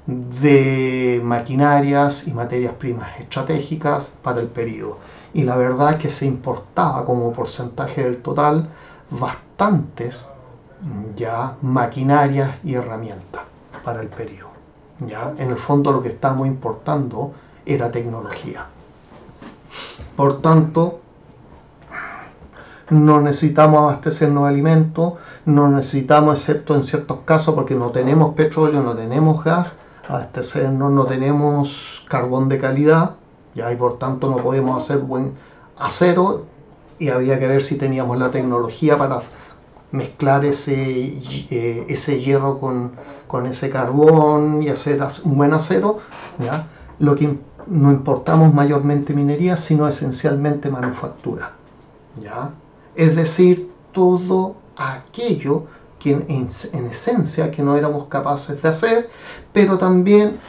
de maquinarias y materias primas estratégicas para el periodo. Y la verdad es que se importaba como porcentaje del total bastantes maquinarias y herramientas para el periodo. ¿Ya? En el fondo lo que estábamos importando era tecnología. Por tanto, no necesitamos abastecernos de alimentos, no necesitamos, excepto en ciertos casos, porque no tenemos petróleo, no tenemos gas, abastecernos, no tenemos carbón de calidad, y por tanto no podemos hacer buen acero, y había que ver si teníamos la tecnología para mezclar ese hierro con ese carbón y hacer un buen acero. ¿Ya? Lo que no importamos mayormente minería, sino esencialmente manufactura. ¿Ya? Es decir, todo aquello que en esencia que no éramos capaces de hacer, pero también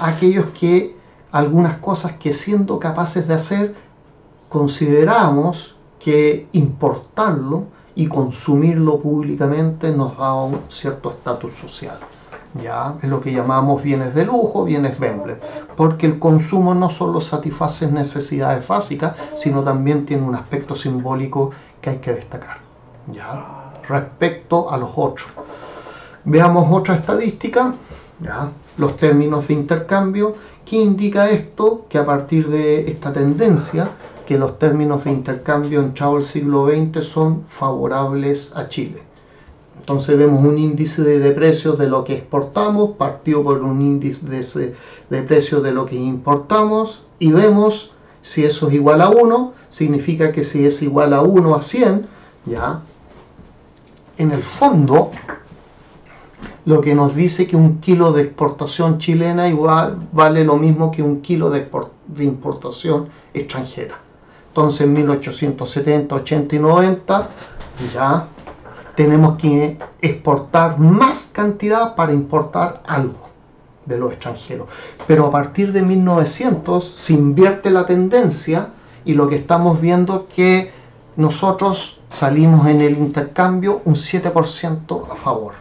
algunas cosas que siendo capaces de hacer, consideramos que importarlo y consumirlo públicamente nos da un cierto estatus social. ¿Ya? Es lo que llamamos bienes de lujo, bienes Wendler, porque el consumo no solo satisface necesidades básicas, sino también tiene un aspecto simbólico que hay que destacar. ¿Ya? Respecto a los otros, veamos otra estadística, ¿ya? Los términos de intercambio. ¿Qué indica esto? Que a partir de esta tendencia, que los términos de intercambio entrado el siglo XX son favorables a Chile. Entonces vemos un índice de precios de lo que exportamos, partido por un índice de precios de lo que importamos, y vemos si eso es igual a 1, significa que si es igual a 1 a 100, ¿ya? En el fondo, lo que nos dice que un kilo de exportación chilena igual vale lo mismo que un kilo de importación extranjera. Entonces en 1870, 80 y 90 ya tenemos que exportar más cantidad para importar algo de lo extranjero. Pero a partir de 1900 se invierte la tendencia y lo que estamos viendo es que nosotros salimos en el intercambio un 7% a favor.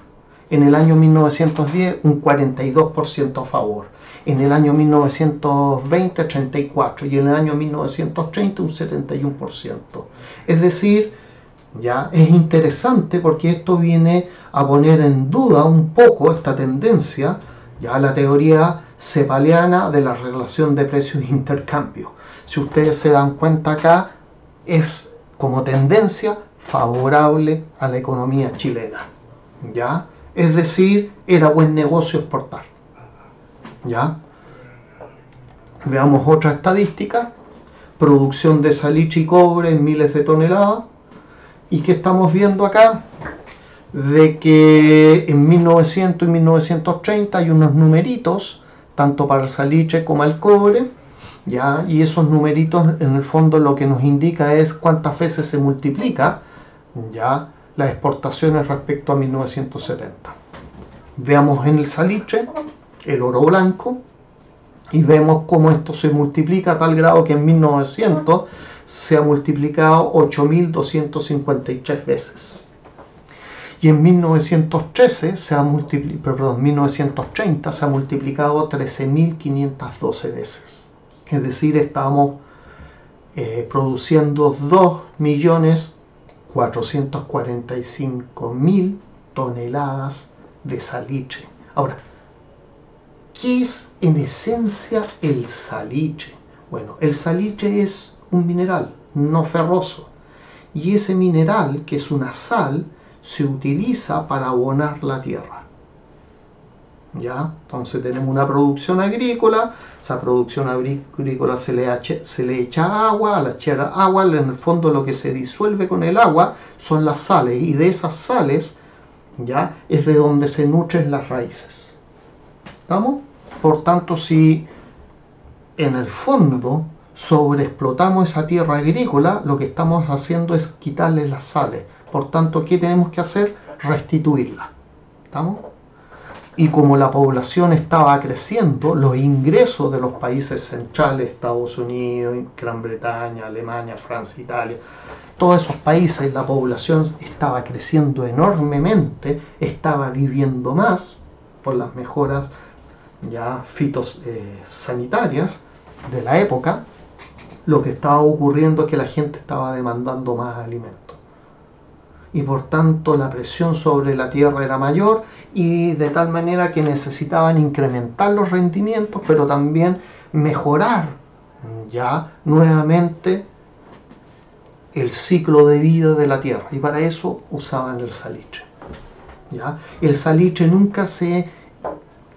En el año 1910 un 42% a favor. En el año 1920 34% y en el año 1930 un 71%. Es decir, ya es interesante porque esto viene a poner en duda un poco esta tendencia, ya la teoría cepaliana de la relación de precios e intercambio. Si ustedes se dan cuenta acá, es como tendencia favorable a la economía chilena. ¿Ya? Es decir, era buen negocio exportar. ¿Ya? Veamos otra estadística. Producción de salitre y cobre en miles de toneladas. ¿Y qué estamos viendo acá? De que en 1900 y 1930 hay unos numeritos, tanto para el salitre como el cobre, ¿ya? Y esos numeritos en el fondo lo que nos indica es cuántas veces se multiplica, ¿ya?, las exportaciones respecto a 1970. Veamos en el salitre, el oro blanco, y vemos cómo esto se multiplica a tal grado que en 1900 se ha multiplicado 8.253 veces. Y en 1930 se ha multiplicado 13.512 veces. Es decir, estamos produciendo 2.445.000 toneladas de salitre. Ahora, ¿qué es en esencia el salitre? Bueno, el salitre es un mineral no ferroso, y ese mineral, que es una sal, se utiliza para abonar la tierra. ¿Ya? Entonces tenemos una producción agrícola, esa producción agrícola se le echa agua, al echar agua, en el fondo lo que se disuelve con el agua son las sales, y de esas sales, ¿ya?, es de donde se nutren las raíces. ¿Estamos? Por tanto, si en el fondo sobreexplotamos esa tierra agrícola, lo que estamos haciendo es quitarle las sales. Por tanto, ¿qué tenemos que hacer? Restituirla. ¿Estamos? Y como la población estaba creciendo, los ingresos de los países centrales, Estados Unidos, Gran Bretaña, Alemania, Francia, Italia, todos esos países, la población estaba creciendo enormemente, estaba viviendo más por las mejoras ya fitosanitarias de la época. Lo que estaba ocurriendo es que la gente estaba demandando más alimentos, y por tanto la presión sobre la tierra era mayor, y de tal manera que necesitaban incrementar los rendimientos, pero también mejorar ya nuevamente el ciclo de vida de la tierra, y para eso usaban el salitre. ¿Ya? El salitre nunca se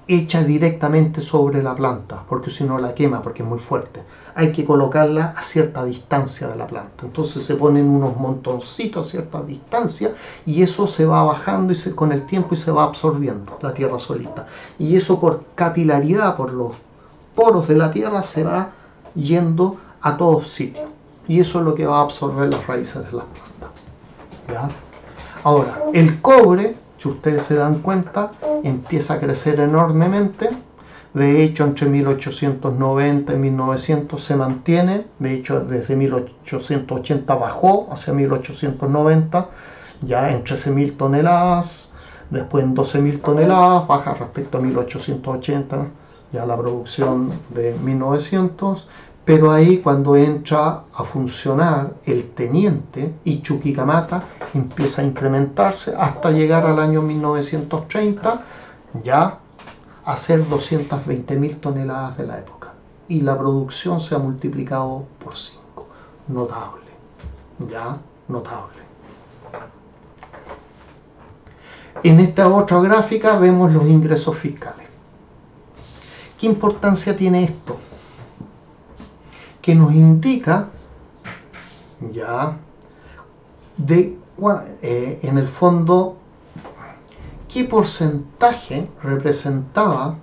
echa directamente sobre la planta, porque si no la quema, porque es muy fuerte. Hay que colocarla a cierta distancia de la planta. Entonces se ponen unos montoncitos a cierta distancia, y eso se va bajando con el tiempo, y se va absorbiendo la tierra solita. Y eso, por capilaridad, por los poros de la tierra, se va yendo a todos sitios. Y eso es lo que va a absorber las raíces de las plantas. ¿Ya? Ahora, el cobre, si ustedes se dan cuenta, empieza a crecer enormemente. De hecho, entre 1890 y 1900 se mantiene. De hecho, desde 1880 bajó hacia 1890, ya en 13.000 toneladas, después en 12.000 toneladas, baja respecto a 1880, ya la producción de 1900. Pero ahí, cuando entra a funcionar el Teniente y Chuquicamata, empieza a incrementarse hasta llegar al año 1930, ya a ser 220.000 toneladas de la época. Y la producción se ha multiplicado por 5. Notable, ya, notable. En esta otra gráfica vemos los ingresos fiscales. ¿Qué importancia tiene esto? Que nos indica ya en el fondo qué porcentaje representaba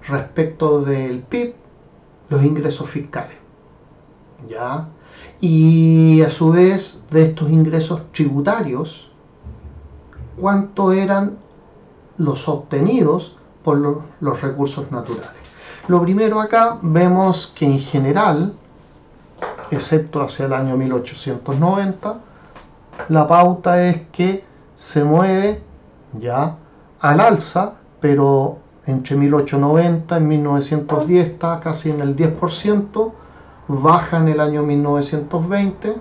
respecto del PIB los ingresos fiscales, ya, y a su vez de estos ingresos tributarios, cuánto eran los obtenidos por los recursos naturales. Lo primero, acá vemos que en general, excepto hacia el año 1890, la pauta es que se mueve ya al alza, pero entre 1890 y 1910 está casi en el 10%, baja en el año 1920.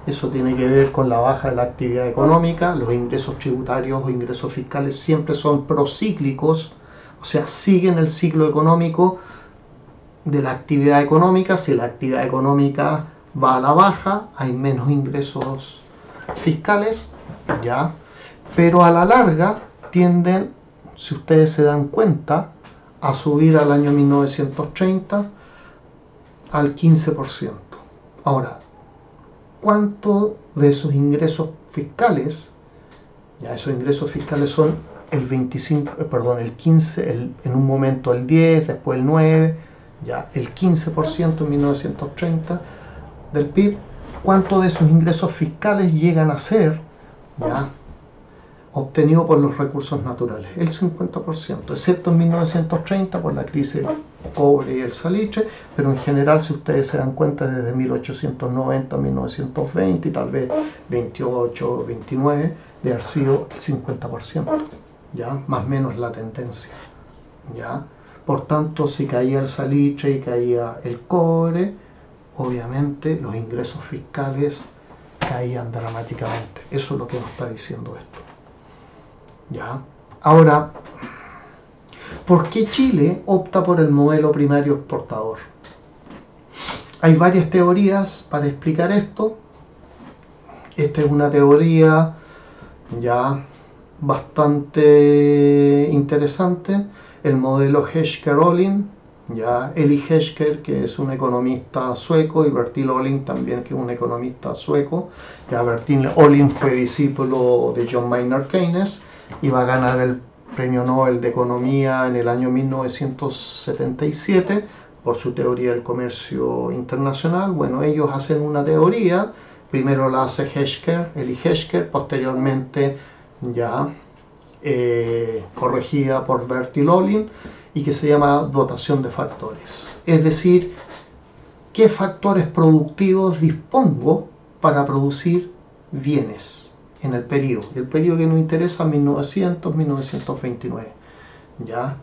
Eso tiene que ver con la baja de la actividad económica. Los ingresos tributarios o ingresos fiscales siempre son procíclicos, o sea, siguen el ciclo económico de la actividad económica. Si la actividad económica va a la baja, hay menos ingresos fiscales, ya, pero a la larga tienden, si ustedes se dan cuenta, a subir al año 1930, al 15%. Ahora, ¿cuánto de esos ingresos fiscales, ya esos ingresos fiscales son el 25, el 15, en un momento el 10, después el 9, ya el 15% en 1930 del PIB, ¿cuánto de esos ingresos fiscales llegan a ser ya obtenido por los recursos naturales? El 50%, excepto en 1930 por la crisis del cobre y el salitre, pero en general, si ustedes se dan cuenta, desde 1890 a 1920 y tal vez 28, 29, de haber sido el 50%, ¿ya? Más o menos la tendencia, ¿ya? Por tanto, si caía el salitre y caía el cobre, obviamente los ingresos fiscales caían dramáticamente. Eso es lo que nos está diciendo esto. ¿Ya? Ahora, ¿por qué Chile opta por el modelo primario exportador? Hay varias teorías para explicar esto. Esta es una teoría ya bastante interesante. El modelo Hesker-Ohlin, ya Eli Hesker, que es un economista sueco, y Bertil Ohlin también, que es un economista sueco. Ya Bertil Ohlin fue discípulo de John Maynard Keynes y va a ganar el Premio Nobel de Economía en el año 1977 por su teoría del comercio internacional. Bueno, ellos hacen una teoría, primero la hace Hesker, Eli Hesker, posteriormente ya corregida por Bertil Ohlin, y que se llama dotación de factores. Es decir, ¿qué factores productivos dispongo para producir bienes en el periodo? El periodo que nos interesa, 1900-1929. ¿Ya?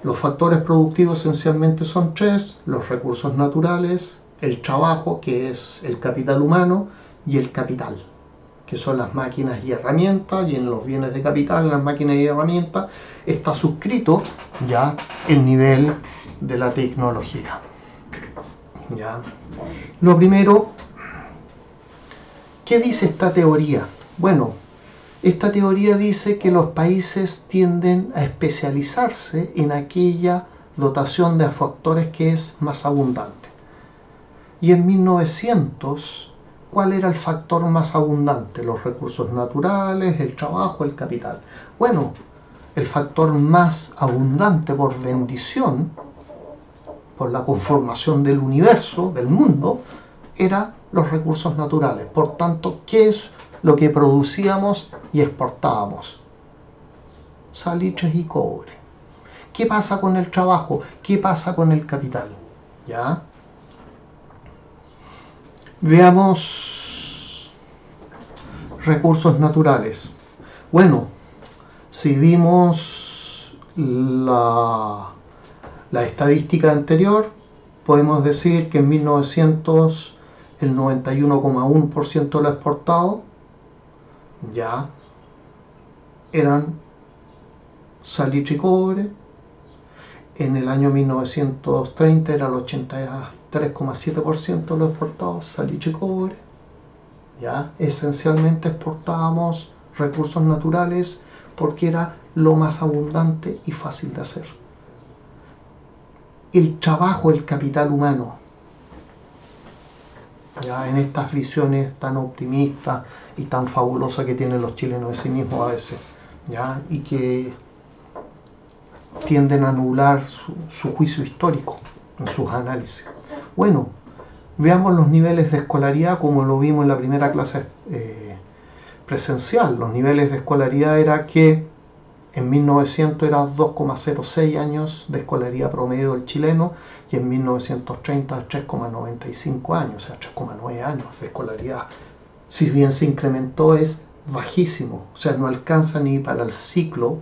Los factores productivos esencialmente son tres: los recursos naturales, el trabajo, que es el capital humano, y el capital, que son las máquinas y herramientas. Y en los bienes de capital, en las máquinas y herramientas, está suscrito ya el nivel de la tecnología. ¿Ya? Lo primero, ¿qué dice esta teoría? Bueno, esta teoría dice que los países tienden a especializarse en aquella dotación de factores que es más abundante. Y en 1900, ¿cuál era el factor más abundante? Los recursos naturales, el trabajo, el capital. Bueno, el factor más abundante por bendición, por la conformación del universo, del mundo, eran los recursos naturales. Por tanto, ¿qué es lo que producíamos y exportábamos? Salitres y cobre. ¿Qué pasa con el trabajo? ¿Qué pasa con el capital? ¿Ya? Veamos recursos naturales. Bueno, si vimos la estadística anterior, podemos decir que en 1900 el 91,1% de lo exportado ya eran salitre y cobre. En el año 1930 era el 83,7% de lo exportado salitre y cobre. Ya esencialmente exportábamos recursos naturales porque era lo más abundante y fácil de hacer. El trabajo, el capital humano, ya en estas visiones tan optimistas y tan fabulosas que tienen los chilenos de sí mismos a veces, ya, y que tienden a anular su juicio histórico en sus análisis. Bueno, veamos los niveles de escolaridad como lo vimos en la primera clase presencial. Los niveles de escolaridad era que en 1900 era 2,06 años de escolaridad promedio del chileno, y en 1930 3,95 años, o sea, 3,9 años de escolaridad. Si bien se incrementó, es bajísimo, o sea, no alcanza ni para el ciclo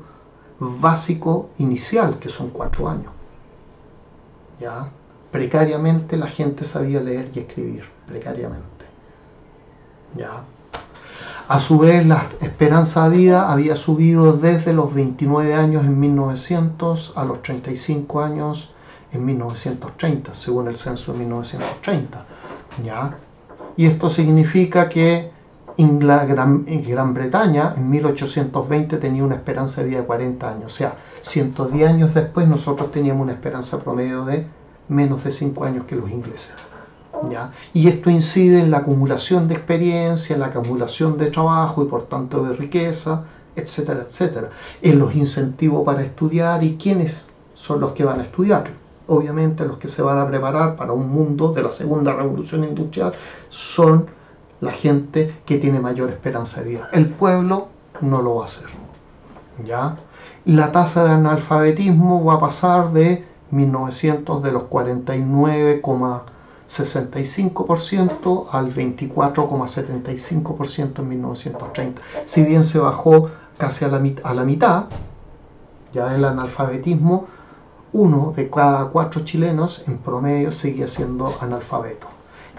básico inicial, que son 4 años. ¿Ya? Precariamente la gente sabía leer y escribir, precariamente. ¿Ya? A su vez, la esperanza de vida había subido desde los 29 años en 1900 a los 35 años en 1930, según el censo de 1930. ¿Ya? Y esto significa que en Gran Bretaña, en 1820, tenía una esperanza de vida de 40 años. O sea, 110 años después, nosotros teníamos una esperanza promedio de menos de 5 años que los ingleses. ¿Ya? Y esto incide en la acumulación de experiencia, en la acumulación de trabajo y por tanto de riqueza, etcétera, etcétera. En los incentivos para estudiar y quiénes son los que van a estudiar. Obviamente los que se van a preparar para un mundo de la segunda revolución industrial son la gente que tiene mayor esperanza de vida. El pueblo no lo va a hacer. ¿Ya? La tasa de analfabetismo va a pasar de 1900 de los 49,65% al 24,75% en 1930. Si bien se bajó casi a la mitad, ya el analfabetismo, 1 de cada 4 chilenos en promedio seguía siendo analfabeto.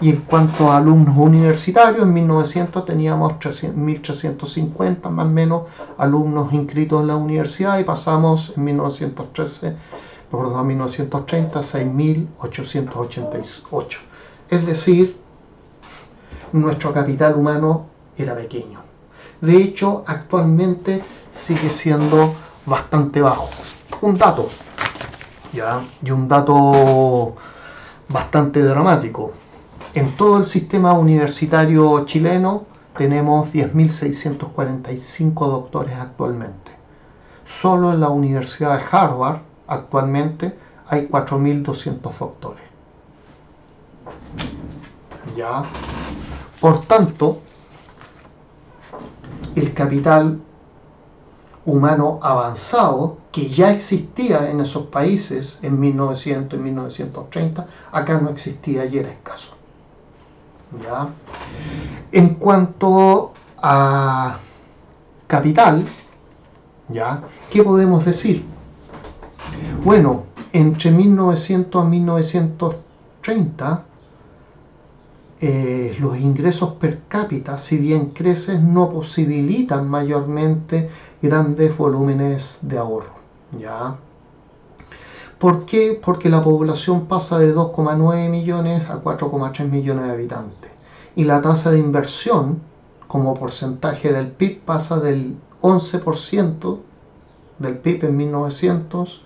Y en cuanto a alumnos universitarios, en 1900 teníamos 1.350 más o menos alumnos inscritos en la universidad y pasamos en 1930 a 6.888. Es decir, nuestro capital humano era pequeño. De hecho, actualmente sigue siendo bastante bajo. Un dato, ¿ya? Y un dato bastante dramático. En todo el sistema universitario chileno tenemos 10.645 doctores actualmente. Solo en la Universidad de Harvard actualmente hay 4.200 doctores. ¿Ya? Por tanto, el capital humano avanzado que ya existía en esos países en 1900 y 1930, acá no existía y era escaso. ¿Ya? En cuanto a capital, ¿ya? ¿Qué podemos decir? Bueno, entre 1900 a 1930 los ingresos per cápita, si bien crecen, no posibilitan mayormente grandes volúmenes de ahorro. ¿Ya? ¿Por qué? Porque la población pasa de 2,9 millones a 4,3 millones de habitantes. Y la tasa de inversión, como porcentaje del PIB, pasa del 11% del PIB en 1900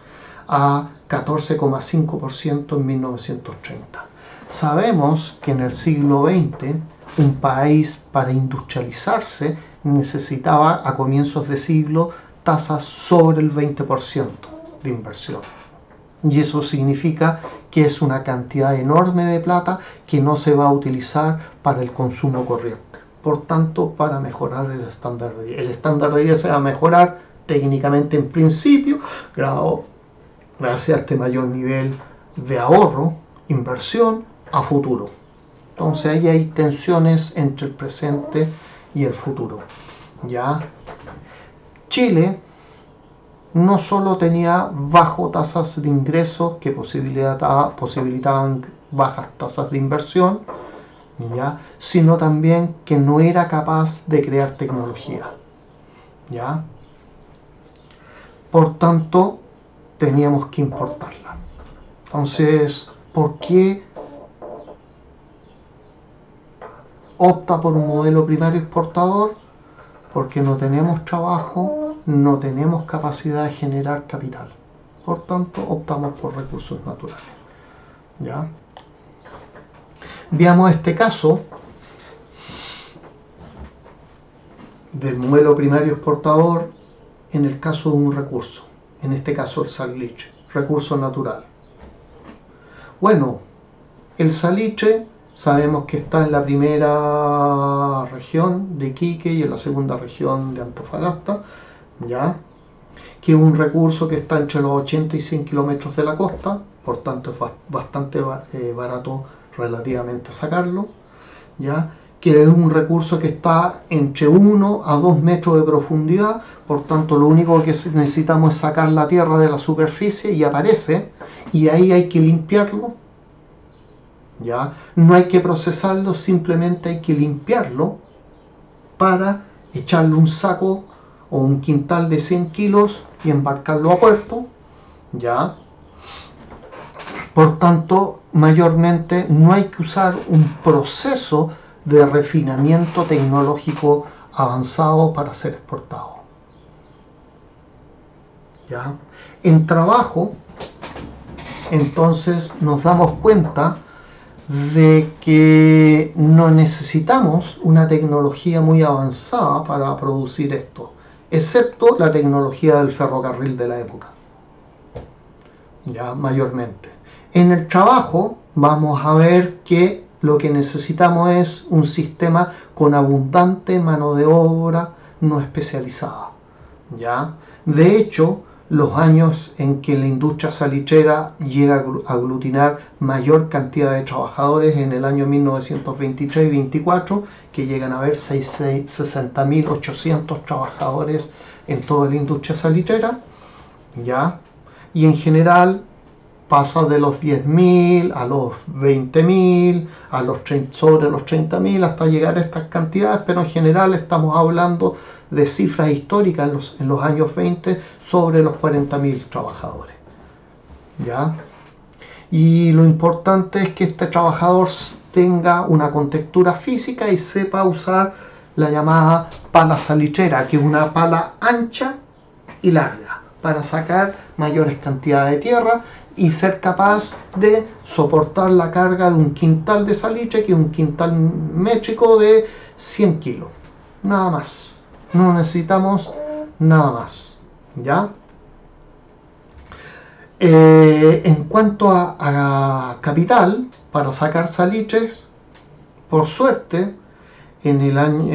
a 14,5% en 1930. Sabemos que en el siglo XX un país para industrializarse necesitaba a comienzos de siglo tasas sobre el 20% de inversión. Y eso significa que es una cantidad enorme de plata que no se va a utilizar para el consumo corriente. Por tanto, para mejorar el estándar de vida. El estándar de vida se va a mejorar técnicamente en principio, gracias a este mayor nivel de ahorro, inversión a futuro. Entonces ahí hay tensiones entre el presente y el futuro. ¿Ya? Chile no solo tenía bajas tasas de ingresos que posibilitaban bajas tasas de inversión, ¿ya? Sino también que no era capaz de crear tecnología. ¿Ya? Por tanto, teníamos que importarla. Entonces, ¿por qué opta por un modelo primario exportador? Porque no tenemos trabajo, no tenemos capacidad de generar capital. Por tanto, optamos por recursos naturales. ¿Ya? Veamos este caso del modelo primario exportador en el caso de un recurso, en este caso el salitre, recurso natural. Bueno, el salitre sabemos que está en la primera región de Iquique y en la segunda región de Antofagasta, ¿ya? Que es un recurso que está entre los 80 y 100 kilómetros de la costa, por tanto es bastante barato relativamente sacarlo, ¿ya? Que es un recurso que está entre 1 a 2 metros de profundidad, por tanto lo único que necesitamos es sacar la tierra de la superficie y aparece, y ahí hay que limpiarlo. ¿Ya? No hay que procesarlo, simplemente hay que limpiarlo para echarle un saco o un quintal de 100 kilos y embarcarlo a puerto. ¿Ya? Por tanto, mayormente no hay que usar un proceso de refinamiento tecnológico avanzado para ser exportado. ¿Ya? En trabajo Entonces nos damos cuenta de que no necesitamos una tecnología muy avanzada para producir esto, excepto la tecnología del ferrocarril de la época, ya mayormente. En el trabajo vamos a ver que lo que necesitamos es un sistema con abundante mano de obra no especializada, ¿ya? De hecho, los años en que la industria salitrera llega a aglutinar mayor cantidad de trabajadores en el año 1923 y 24, que llegan a haber 60.800 trabajadores en toda la industria salitrera, ¿ya? Y en general pasa de los 10.000 a los 20.000, sobre los 30.000 hasta llegar a estas cantidades, pero en general estamos hablando de cifras históricas en los años 20 sobre los 40.000 trabajadores, ¿ya? Y lo importante es que este trabajador tenga una contextura física y sepa usar la llamada pala salitrera, que es una pala ancha y larga para sacar mayores cantidades de tierra y ser capaz de soportar la carga de un quintal de salitre, que es un quintal métrico de 100 kilos, nada más. No necesitamos nada más, ¿ya? En cuanto a capital, para sacar salitres, por suerte, en el año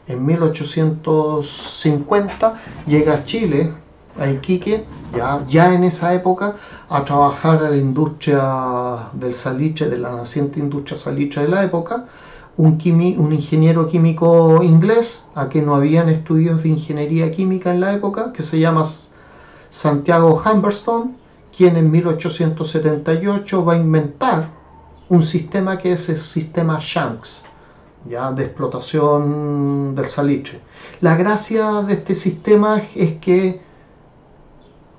en 1850 llega a Chile, a Iquique, ya en esa época, a trabajar a la industria del salitre, de la naciente industria salitre de la época, un ingeniero químico inglés, a que no habían estudios de ingeniería química en la época, que se llama Santiago Humberstone, quien en 1878 va a inventar un sistema que es el sistema Shanks, ya de explotación del salitre. La gracia de este sistema es que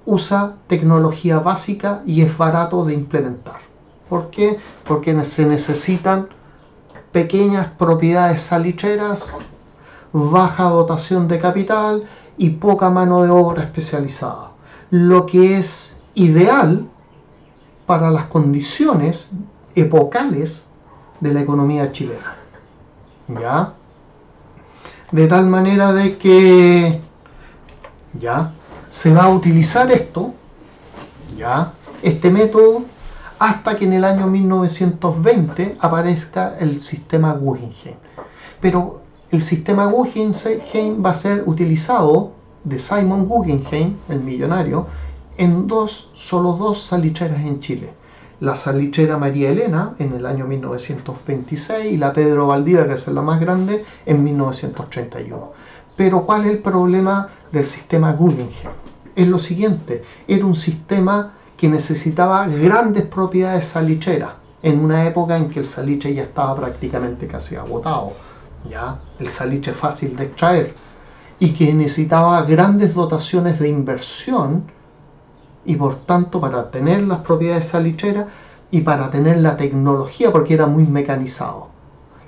usa tecnología básica y es barato de implementar. ¿Por qué? Porque se necesitan pequeñas propiedades salitreras, baja dotación de capital y poca mano de obra especializada, lo que es ideal para las condiciones epocales de la economía chilena, ¿ya? De tal manera de que ya se va a utilizar este método hasta que en el año 1920 aparezca el sistema Guggenheim. Pero el sistema Guggenheim va a ser utilizado de Simon Guggenheim, el millonario, en solo dos salitreras en Chile. La salitrera María Elena en el año 1926 y la Pedro Valdivia, que es la más grande, en 1931. Pero ¿cuál es el problema del sistema Guggenheim? Es lo siguiente: era un sistema que necesitaba grandes propiedades salitreras en una época en que el salitre ya estaba prácticamente casi agotado, ya el salitre fácil de extraer, y que necesitaba grandes dotaciones de inversión, y por tanto para tener las propiedades salitreras y para tener la tecnología, porque era muy mecanizado.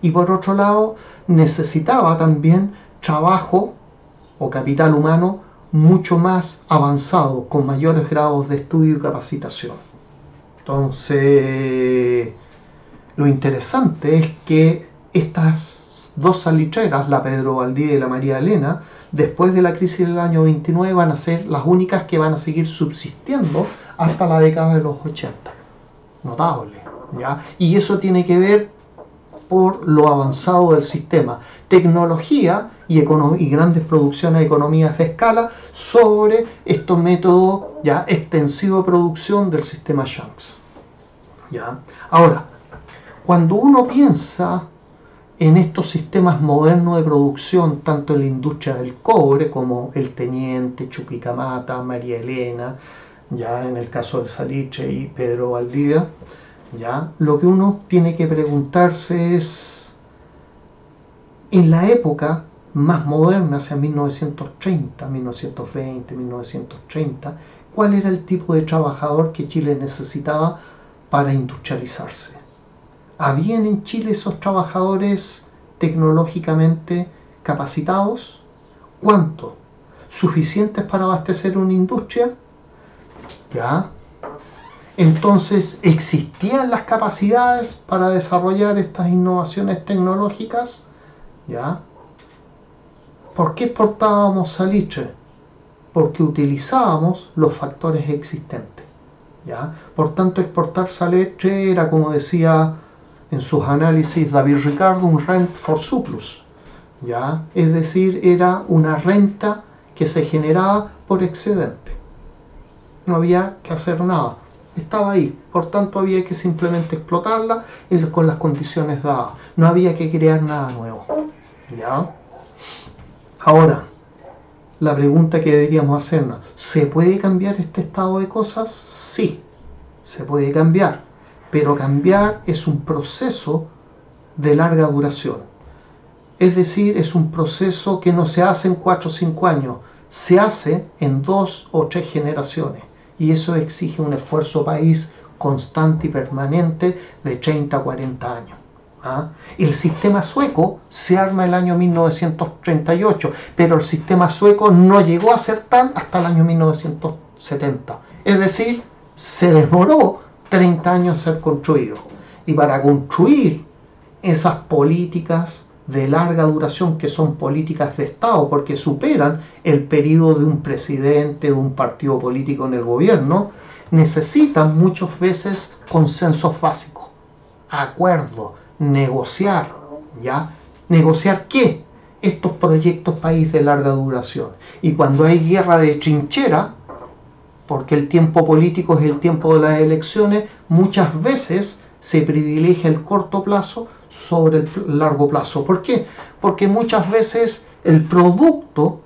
Y por otro lado necesitaba también trabajo o capital humano mucho más avanzado, con mayores grados de estudio y capacitación. Entonces, lo interesante es que estas dos salitreras, la Pedro Valdivia y la María Elena, después de la crisis del año 29 van a ser las únicas que van a seguir subsistiendo hasta la década de los 80. Notable, ¿ya? Y eso tiene que ver por lo avanzado del sistema, tecnología y grandes producciones de economías de escala sobre estos métodos ya extensivo de producción del sistema Shanks, ¿ya? Ahora, cuando uno piensa en estos sistemas modernos de producción, tanto en la industria del cobre como el Teniente, Chuquicamata, María Elena, ya en el caso del salitre y Pedro Valdivia, ya, lo que uno tiene que preguntarse es, en la época más moderna, hacia 1930, 1920, 1930, ¿cuál era el tipo de trabajador que Chile necesitaba para industrializarse? ¿Habían en Chile esos trabajadores tecnológicamente capacitados? ¿Cuánto? ¿Suficientes para abastecer una industria? ¿Ya? Entonces, ¿existían las capacidades para desarrollar estas innovaciones tecnológicas? ¿Ya? ¿Por qué exportábamos salitre? Porque utilizábamos los factores existentes. ¿Ya? Por tanto, exportar salitre era, como decía en sus análisis David Ricardo, un rent for surplus. ¿Ya? Es decir, era una renta que se generaba por excedente. No había que hacer nada. Estaba ahí, por tanto había que simplemente explotarla con las condiciones dadas. No había que crear nada nuevo. ¿Ya? Ahora, la pregunta que deberíamos hacernos, ¿se puede cambiar este estado de cosas? Sí, se puede cambiar, pero cambiar es un proceso de larga duración. Es decir, es un proceso que no se hace en 4 o 5 años, se hace en 2 o 3 generaciones. Y eso exige un esfuerzo país constante y permanente de 30 a 40 años. ¿Ah? El sistema sueco se arma el año 1938, pero el sistema sueco no llegó a ser tal hasta el año 1970. Es decir, se demoró 30 años en ser construido. Y para construir esas políticas de larga duración, que son políticas de Estado, porque superan el periodo de un presidente, de un partido político en el gobierno, necesitan muchas veces consensos básicos, acuerdos, negociar, ¿ya? ¿Negociar qué? Estos proyectos país de larga duración. Y cuando hay guerra de trinchera, porque el tiempo político es el tiempo de las elecciones, muchas veces se privilegia el corto plazo sobre el largo plazo. ¿Por qué? Porque muchas veces el producto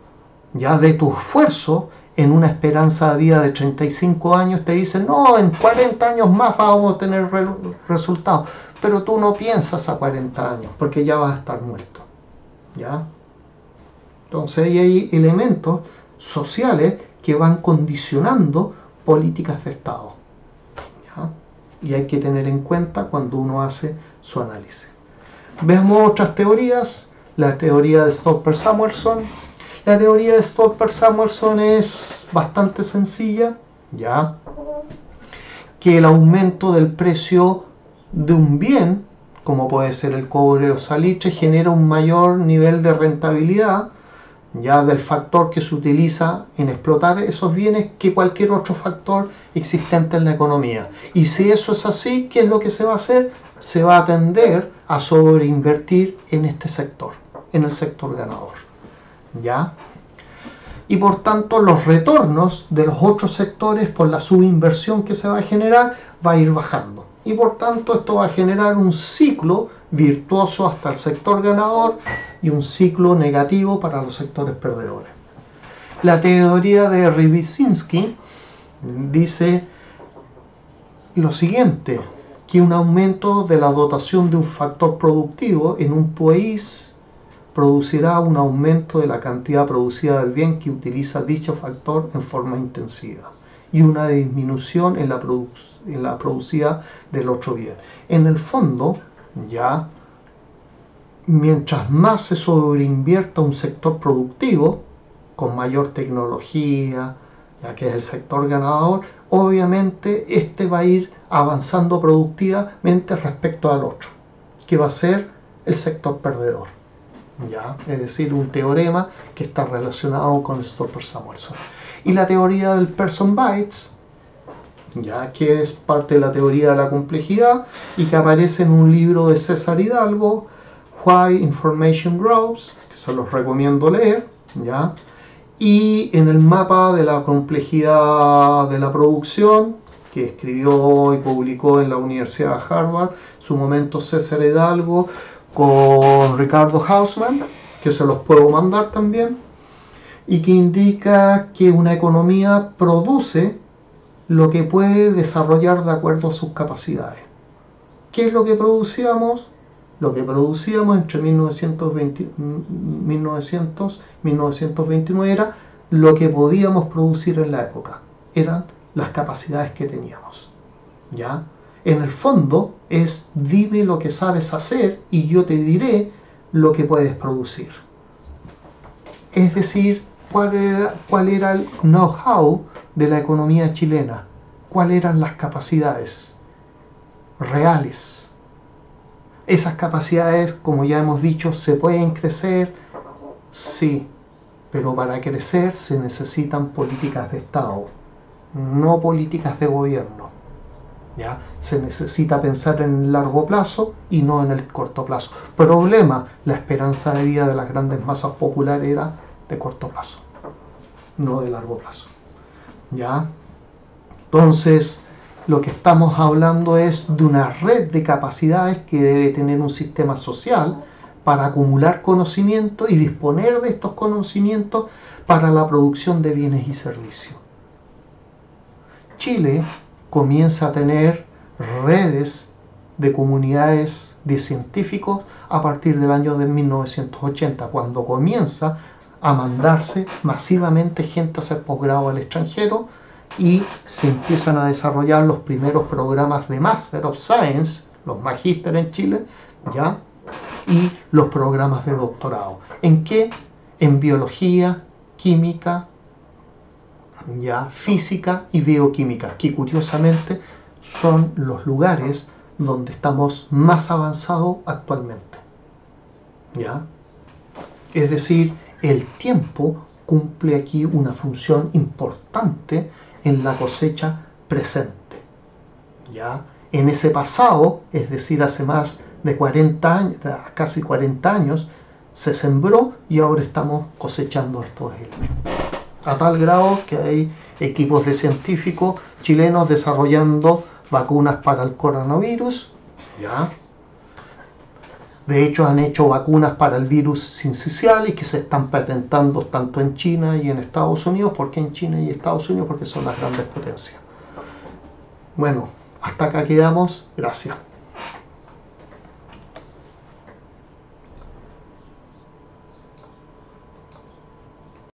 ya de tu esfuerzo en una esperanza de vida de 35 años te dicen, no, en 40 años más vamos a tener resultados. Pero tú no piensas a 40 años, porque ya vas a estar muerto. ¿Ya? Entonces ahí hay elementos sociales que van condicionando políticas de Estado. ¿Ya? Y hay que tener en cuenta cuando uno hace su análisis. Veamos otras teorías. La teoría de Stolper-Samuelson. La teoría de Stolper-Samuelson es bastante sencilla, ¿ya? Que el aumento del precio de un bien, como puede ser el cobre o salitre, genera un mayor nivel de rentabilidad, ya del factor que se utiliza en explotar esos bienes, que cualquier otro factor existente en la economía. Y si eso es así, ¿qué es lo que se va a hacer? Se va a tender a sobreinvertir en este sector, en el sector ganador. ¿Ya? Y por tanto los retornos de los otros sectores por la subinversión que se va a generar va a ir bajando. Y por tanto esto va a generar un ciclo virtuoso hasta el sector ganador y un ciclo negativo para los sectores perdedores. La teoría de Rybczynski dice lo siguiente, que un aumento de la dotación de un factor productivo en un país producirá un aumento de la cantidad producida del bien que utiliza dicho factor en forma intensiva y una disminución en la producida del otro bien. En el fondo, ya, mientras más se sobreinvierta un sector productivo, con mayor tecnología, ya que es el sector ganador, obviamente este va a ir avanzando productivamente respecto al otro, que va a ser el sector perdedor. ¿Ya? Es decir, un teorema que está relacionado con Stolper-Samuelson. Y la teoría del person bias, ya que es parte de la teoría de la complejidad y que aparece en un libro de César Hidalgo, Why Information Grows, que se los recomiendo leer, ¿ya? Y en el mapa de la complejidad de la producción, que escribió y publicó en la Universidad de Harvard, su momento César Hidalgo, con Ricardo Hausmann, que se los puedo mandar también, y que indica que una economía produce lo que puede desarrollar de acuerdo a sus capacidades. ¿Qué es lo que producíamos? Lo que producíamos entre 1920, 1900 y 1929 era lo que podíamos producir en la época. Eran las capacidades que teníamos. ¿Ya? En el fondo es dime lo que sabes hacer y yo te diré lo que puedes producir. Es decir, cuál era el know-how de la economía chilena. cuáles eran las capacidades reales. Esas capacidades, como ya hemos dicho, se pueden crecer, sí, pero para crecer se necesitan políticas de Estado, no políticas de gobierno. ¿Ya? Se necesita pensar en el largo plazo y no en el corto plazo. Problema, la esperanza de vida de las grandes masas populares era de corto plazo, no de largo plazo. ¿Ya? Entonces, lo que estamos hablando es de una red de capacidades que debe tener un sistema social para acumular conocimiento y disponer de estos conocimientos para la producción de bienes y servicios. Chile comienza a tener redes de comunidades de científicos a partir del año de 1980, cuando comienza a mandarse masivamente gente a hacer posgrado al extranjero y se empiezan a desarrollar los primeros programas de Master of Science, los magíster en Chile, ¿ya? Y los programas de doctorado. ¿En qué? En biología, química, ya, física y bioquímica, que curiosamente son los lugares donde estamos más avanzados actualmente. ¿Ya? Es decir, el tiempo cumple aquí una función importante en la cosecha presente. ¿Ya? En ese pasado, es decir, hace más de 40 años, casi 40 años, se sembró y ahora estamos cosechando estos elementos. A tal grado que hay equipos de científicos chilenos desarrollando vacunas para el coronavirus, ¿ya? De hecho, han hecho vacunas para el virus sincicial y que se están patentando tanto en China y en Estados Unidos. ¿Por qué en China y Estados Unidos? Porque son las grandes potencias. Bueno, hasta acá quedamos. Gracias.